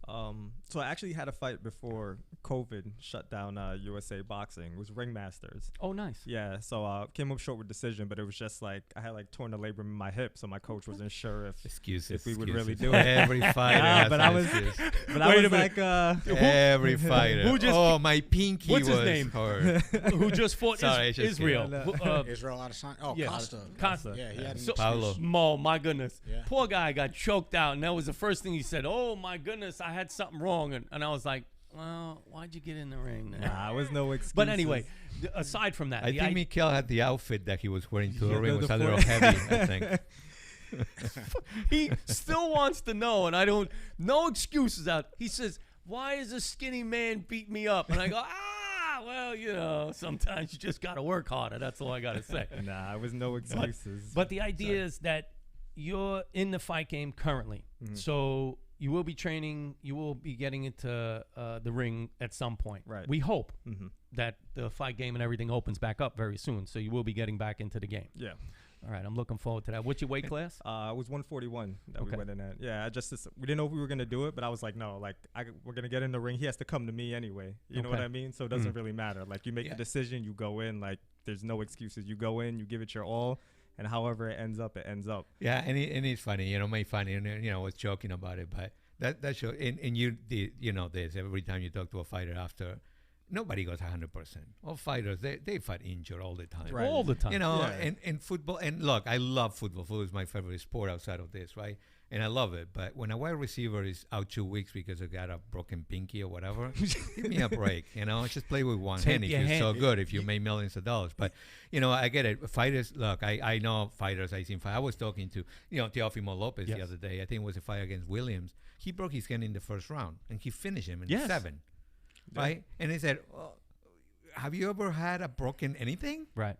B: So I actually had a fight before COVID shut down USA Boxing. It was Ringmasters.
A: Oh, nice.
B: Yeah, so came up short with decision, but it was just like I had like torn the labrum in my hip, so my coach wasn't sure if we would really do it.
D: Every fighter has
B: but
D: an
B: I was,
D: excuse.
B: but I was like,
D: Every fighter.
A: Who just-
D: oh, my pinky
A: What's his
D: was
A: name?
D: hurt.
A: Who just fought
D: Sorry, just
A: Israel?
B: kidding.
C: Israel Adesanya. Oh,
A: yeah.
C: Costa.
A: Costa.
C: Yeah, he had
A: So-
D: Paulo.
A: Oh, my goodness.
C: Yeah.
A: Poor guy got choked out, and that was the first thing he said. Oh, my goodness, I had something wrong. And I was like, well, why'd you get in the ring then?
B: nah, it was no excuse.
A: But anyway, aside from that,
D: I
A: the
D: think
A: idea-
D: Mikhael had the outfit that he was wearing to the
B: Yeah,
D: ring
B: the
D: was a
B: foot-
D: little heavy, I think.
A: he still wants to know, and I don't. No excuses out. He says, "Why is a skinny man beat me up?" And I go, well, you know, sometimes you just got to work harder. That's all I got to say.
B: nah, it was no excuses.
A: But the idea is that you're in the fight game currently, so you will be training. You will be getting into the ring at some point.
B: Right.
A: We hope that the fight game and everything opens back up very soon, so you will be getting back into the game.
B: yeah.
A: All right, I'm looking forward to that. What's your weight class?
B: It was 141 that
A: Okay.
B: we went in at. Yeah, we didn't know if we were gonna do it, but I was like, no, like we're gonna get in the ring. He has to come to me anyway. You know what
A: Okay.
B: I mean? So it doesn't really matter. Like you make the decision, you go in. Like there's no excuses. You go in, you give it your all, and however it ends up, it ends up.
D: Yeah, and it's funny, you know, made funny, and you know, I was joking about it, but that show, and you did, you know, this every time you talk to a fighter after, nobody goes 100%. All fighters, they fight injured all the time.
B: Right.
A: All the time.
D: You know,
B: Yeah.
D: and football, and look, I love football. Football is my favorite sport outside of this, right? And I love it. But when a wide receiver is out 2 weeks because they got a broken pinky or whatever, give me a break. You know, just play with one
A: Take
D: hand if
A: your
D: you're
A: hand.
D: so good, if you make millions of dollars. But, you know, I get it. Fighters, look, I know fighters. I seen fight. I was talking to, you know, Teofimo Lopez the
A: Yes.
D: other day. I think it was a fight against Williams. He broke his hand in the first round, and he finished him in
A: Yes.
D: 7. Right? And he said, have you ever had a broken anything?
A: Right.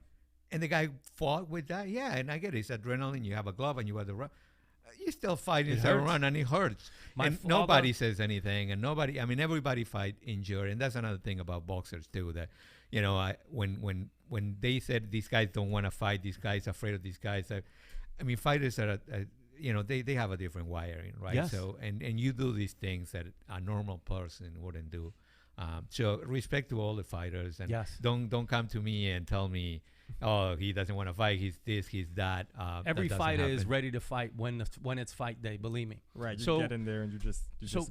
D: And the guy fought with that. Yeah, and I get it. It's adrenaline. You have a glove and you have the run. You still fight in
A: It
D: the
A: hurts.
D: run, and it hurts.
A: My
D: And
A: father-
D: nobody says anything, and nobody. I mean, everybody fight injured, and that's another thing about boxers too. That, you know, when they said these guys don't want to fight, these guys afraid of these guys. I mean, fighters are, you know, they have a different wiring, right?
A: Yes.
D: So and you do these things that a normal person wouldn't do. So respect to all the fighters, and
A: Yes.
D: don't come to me and tell me, oh, he doesn't want to fight. He's this, he's that.
A: Every
D: that doesn't
A: fighter is
D: happen.
A: ready to fight when it's fight day. Believe me.
B: Right. You
A: So-
B: get in there and you just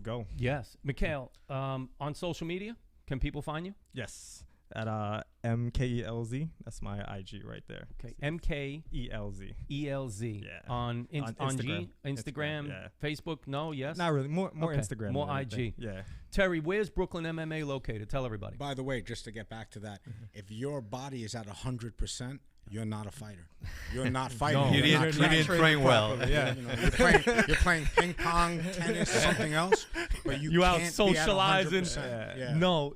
B: go.
A: Yes, Mikhael. On social media, can people find you?
B: Yes. At MKELZ. That's my IG right there.
A: Okay, MKELZ
B: ELZ. Yeah.
A: on
B: Instagram.
A: Instagram,
B: Yeah.
A: Facebook. No, yes.
B: Not really. More
A: Okay.
B: Instagram.
A: More
B: than anything.
A: IG.
B: Yeah.
A: Terry, where's Brooklyn MMA located? Tell everybody.
C: By the way, just to get back to that, if your body is at 100%, you're not a fighter. You're not fighting.
A: No.
D: You
C: You're
D: didn't,
C: not
D: you didn't
C: training.
D: train well.
B: Yeah.
C: You know, you're playing ping pong, tennis, something else, but you
A: out
C: can't be at
A: socializing.
C: 100%. Yeah.
A: No,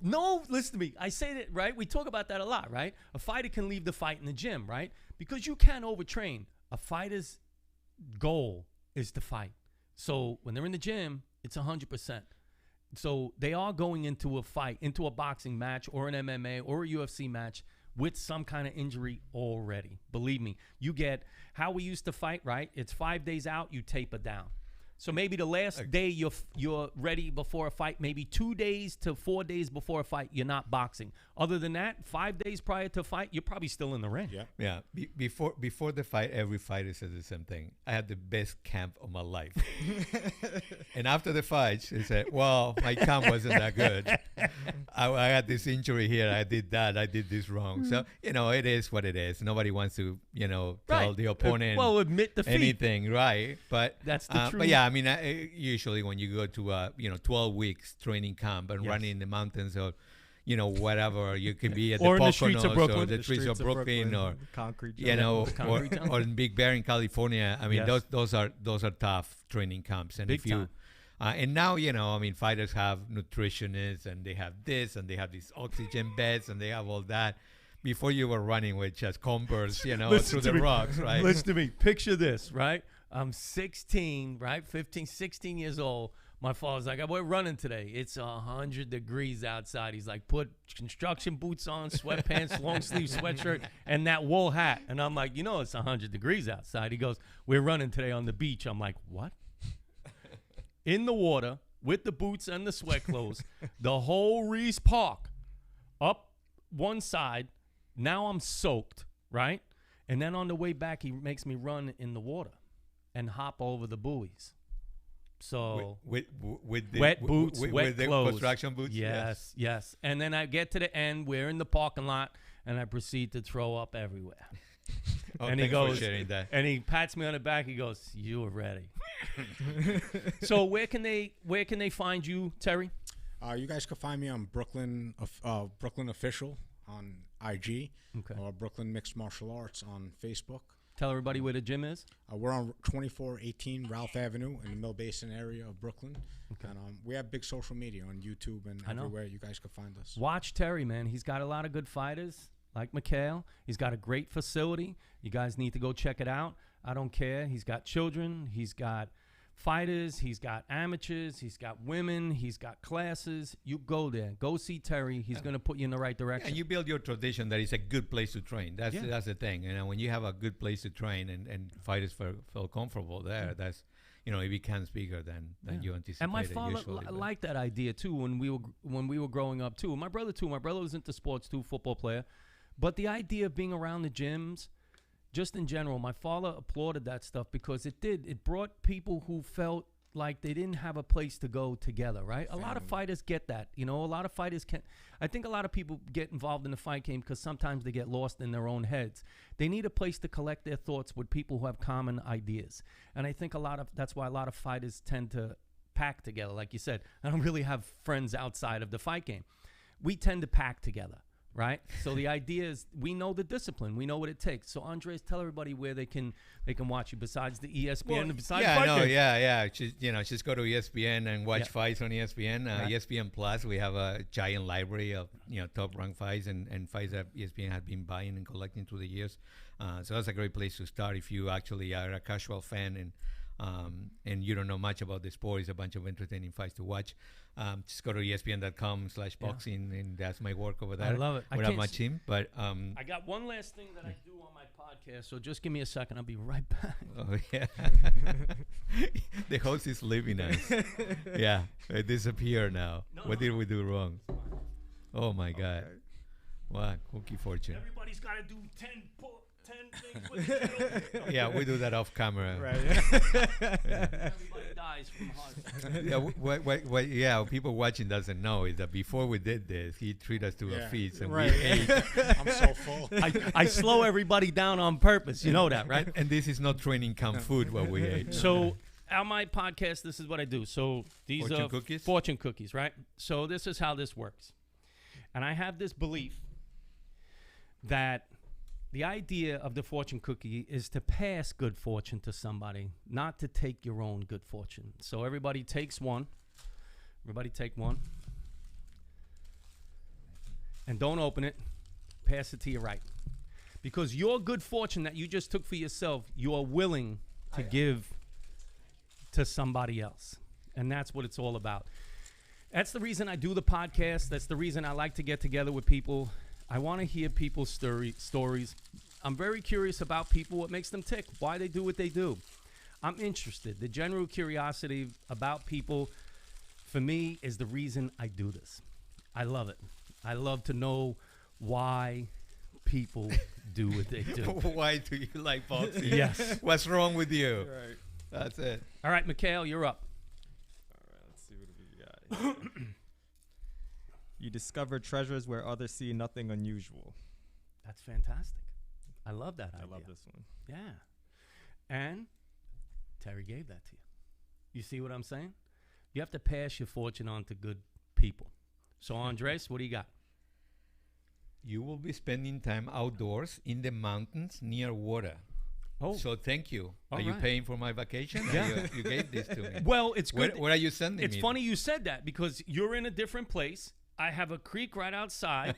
A: listen to me. I say that, right? We talk about that a lot, right? A fighter can leave the fight in the gym, right? Because you can't overtrain. A fighter's goal is to fight. So when they're in the gym, it's 100%. So they are going into a fight, into a boxing match or an MMA or a UFC match with some kind of injury already. Believe me, you get how we used to fight, right? It's 5 days out, you taper down. So maybe the last day you're ready before a fight, maybe 2 days to 4 days before a fight, you're not boxing. Other than that, 5 days prior to a fight, you're probably still in the ring.
C: Yeah.
D: Yeah. Before the fight, every fighter says the same thing. I had the best camp of my life. And after the fight, they said, well, my camp wasn't that good. I had this injury here. I did that. I did this wrong. So, you know, it is what it is. Nobody wants to, you know, tell
A: Right.
D: the opponent
A: Well, admit defeat.
D: anything, right? But
A: That's the truth.
D: But yeah, I mean, usually when you go to 12 weeks training camp and
A: Yes.
D: running in the mountains or, you know, whatever, you can be at
A: Or in
D: the
A: the streets of
D: Poconos
A: Brooklyn.
D: or the streets of Brooklyn or
B: concrete.
D: you know,
A: The concrete jungle.
D: or in Big Bear in California. I mean,
A: Yes.
D: those are tough training camps. And
A: Big
D: if you
A: time.
D: and now, you know, I mean, fighters have nutritionists and they have this and they have these oxygen beds and they have all that. Before you were running with just Converse, you know,
A: Listen
D: through
A: to
D: the
A: me.
D: rocks, right?
A: Listen to me. Picture this, right? I'm 16, right? 15, 16 years old. My father's like, we're running today. It's 100 degrees outside. He's like, put construction boots on, sweatpants, long sleeve sweatshirt, and that wool hat. And I'm like, you know, it's 100 degrees outside. He goes, we're running today on the beach. I'm like, what? In the water, with the boots and the sweat clothes, the whole Reese Park up one side. Now I'm soaked, right? And then on the way back, he makes me run in the water and hop over the buoys. So
D: with the
A: wet boots, wet
D: with the
A: clothes.
D: construction boots.
A: Yes. And then I get to the end. We're in the parking lot, and I proceed to throw up everywhere.
D: Oh,
A: and he
D: thanks for
A: goes,
D: sharing that.
A: and he pats me on the back. He goes, "You were ready." So where can they find you, Terry?
C: You guys can find me on Brooklyn Official on IG, or Brooklyn Mixed Martial Arts on Facebook.
A: Tell everybody where the gym is.
C: We're on 2418 Ralph Avenue in the Mill Basin area of Brooklyn. Okay. And we have big social media on YouTube and everywhere. You guys can find us.
A: Watch Terry, man. He's got a lot of good fighters like Mikhael. He's got a great facility. You guys need to go check it out. I don't care. He's got children. He's got fighters. He's got amateurs. He's got women. He's got classes. You go there. Go see Terry. He's going to put you in the right direction.
D: And you build your tradition that it's a good place to train. That's the thing. You know, when you have a good place to train and fighters feel comfortable there, that's, you know, it becomes bigger than you anticipated.
A: And my father
D: usually,
A: liked that idea too when we were growing up too. My brother too. My brother was into sports too, football player. But the idea of being around the gyms, just in general, my father applauded that stuff because it brought people who felt like they didn't have a place to go together, right? A lot of fighters get that. You know, a lot of fighters I think a lot of people get involved in the fight game because sometimes they get lost in their own heads. They need a place to collect their thoughts with people who have common ideas. And I think that's why a lot of fighters tend to pack together. Like you said, I don't really have friends outside of the fight game. We tend to pack together. Right, so the idea is we know the discipline, we know what it takes. So Andres, tell everybody where they can watch you besides the ESPN.
D: Just go to ESPN and watch fights on ESPN. ESPN Plus, we have a giant library of top ranked fights and fights that ESPN has been buying and collecting through the years. So that's a great place to start if you actually are a casual fan and you don't know much about the sport. It's a bunch of entertaining fights to watch. Just go to ESPN.com/boxing, and that's my work over there.
A: I love it.
D: Without my team, but
A: I got one last thing that I do on my podcast, so just give me a second. I'll be right back.
D: Oh yeah, the host is leaving us. Yeah, it disappeared now. What did we do wrong? Oh my God! Wow, cookie fortune.
A: Everybody's got to do 10 things with the kettle.
D: Yeah, we do that off camera.
A: Right. Everybody dies from heart.
D: People watching doesn't know is that before we did this, he treated us to a feast and we
C: ate. I'm so full.
A: I slow everybody down on purpose. You know that, right?
D: And this is not training camp food what we ate.
A: So on my podcast, this is what I do. So these are fortune cookies, right? So this is how this works. And I have this belief that the idea of the fortune cookie is to pass good fortune to somebody, not to take your own good fortune. So everybody takes one. Everybody take one. And don't open it. Pass it to your right. Because your good fortune that you just took for yourself, you are willing to give to somebody else. And that's what it's all about. That's the reason I do the podcast. That's the reason I like to get together with people. I want to hear people's stories. I'm very curious about people, what makes them tick, why they do what they do. I'm interested. The general curiosity about people, for me, is the reason I do this. I love it. I love to know why people do what they do.
D: Why do you like boxing?
A: Yes.
D: What's wrong with you?
B: Right.
D: That's it.
A: All right, Mikhael, you're up.
B: All right, let's see what we got here. You discover treasures where others see nothing unusual.
A: That's fantastic. I love that idea.
B: I love this one.
A: Yeah. And Terry gave that to you. You see what I'm saying? You have to pass your fortune on to good people. So, Andres, what do you got?
D: You will be spending time outdoors in the mountains near water.
A: Oh.
D: So thank you.
A: All
D: are you
A: right.
D: paying for my vacation?
A: Yeah.
D: You gave this to me.
A: Well, it's good.
D: Where are you sending
A: It's
D: me?
A: funny you said that because you're in a different place. I have a creek right outside.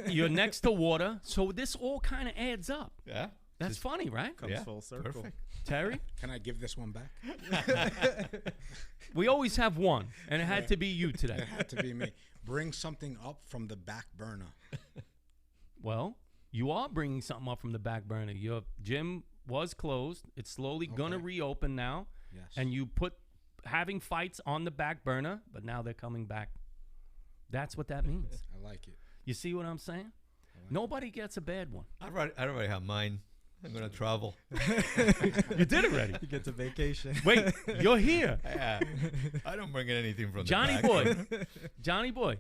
A: You're next to water. So this all kind of adds up.
D: Yeah.
A: That's funny, right?
B: Comes full circle.
D: Perfect.
A: Terry?
C: Can I give this one back?
A: We always have one, and it had to be you today.
C: It had to be me. Bring something up from the back burner.
A: Well, you are bringing something up from the back burner. Your gym was closed. It's slowly going to reopen now.
C: Yes.
A: And you put having fights on the back burner, but now they're coming back. That's what that means.
C: I like it.
A: You see what I'm saying? Nobody gets a bad one.
D: I already have mine. I'm gonna travel.
A: You did already.
B: He gets a vacation.
A: Wait, you're here.
D: Yeah. I don't bring anything from
A: Johnny
D: the back.
A: boy. Johnny boy.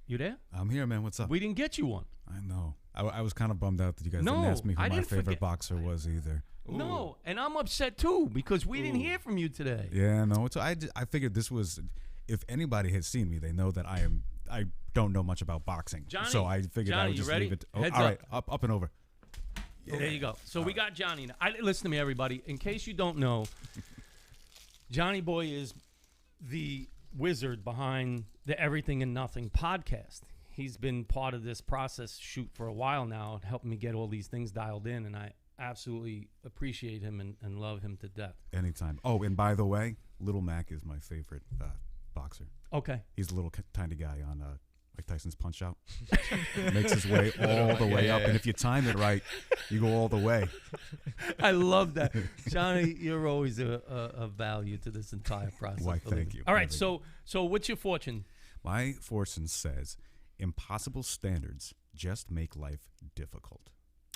A: You there?
E: I'm here, man. What's up?
A: We didn't get you one.
E: I know. I was kind of bummed out that you guys
A: No,
E: didn't ask me who
A: I
E: my
A: didn't
E: favorite
A: forget-
E: boxer was either.
D: Ooh.
A: No, and I'm upset too because we didn't hear from you today.
E: Yeah, no. So I figured this was, if anybody had seen me, they know that I don't know much about boxing.
A: Johnny,
E: so I figured I
A: Johnny,
E: would
A: you
E: just
A: ready?
E: leave it.
A: Heads
E: all right, up and over.
A: There you go. So we got Johnny. Listen to me, everybody. In case you don't know, Johnny Boy is the wizard behind the Everything and Nothing podcast. He's been part of this process shoot for a while now, helping me get all these things dialed in, and I absolutely appreciate him and love him to death.
E: Anytime. Oh, and by the way, Little Mac is my favorite boxer.
A: Okay.
E: He's a little tiny guy on Mike Tyson's Punch Out. Makes his way all the way up, and if you time it right, you go all the way.
A: I love that. Johnny, you're always a value to this entire process.
E: Why,
A: believe
E: thank
A: me.
E: you.
A: All right,
E: Thank
A: so what's your fortune?
E: My fortune says, impossible standards just make life difficult.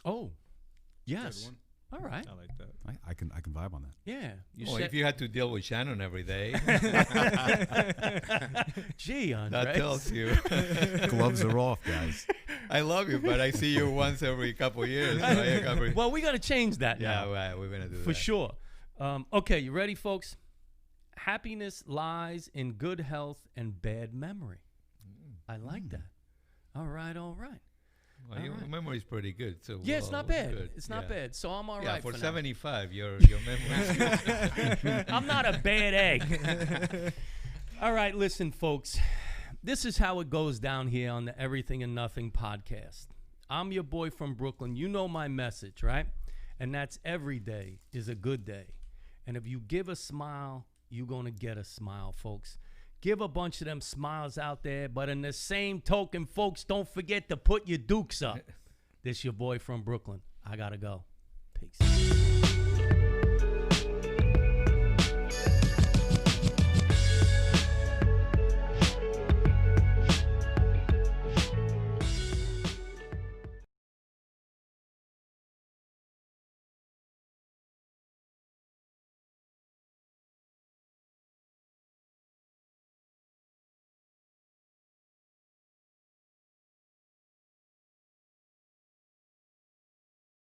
A: Oh, yes. All right.
B: I like that.
E: I can vibe on that.
A: Yeah. You
D: Well,
A: said,
D: if you had to deal with Shannon every day,
A: gee, Andre.
D: that tells you.
E: Gloves are off, guys.
D: I love you, but I see you once every couple of years. Right?
A: Well, we got to change that
D: Yeah,
A: now.
D: right, we're gonna do
A: For
D: that.
A: sure. Okay, you ready, folks? Happiness lies in good health and bad memory. I like that. All right, all right.
D: Well, your
A: All right.
D: memory's pretty good. So
A: Yeah, it's not bad.
D: good.
A: It's not
D: Yeah.
A: bad. So I'm all
D: Yeah,
A: right
D: for
A: now.
D: 75, your memory's good.
A: I'm not a bad egg. All right, listen, folks. This is how it goes down here on the Everything and Nothing podcast. I'm your boy from Brooklyn. You know my message, right? And that's every day is a good day. And if you give a smile, you're going to get a smile, folks. Give a bunch of them smiles out there. But in the same token, folks, don't forget to put your dukes up. This your boy from Brooklyn. I got to go. Peace.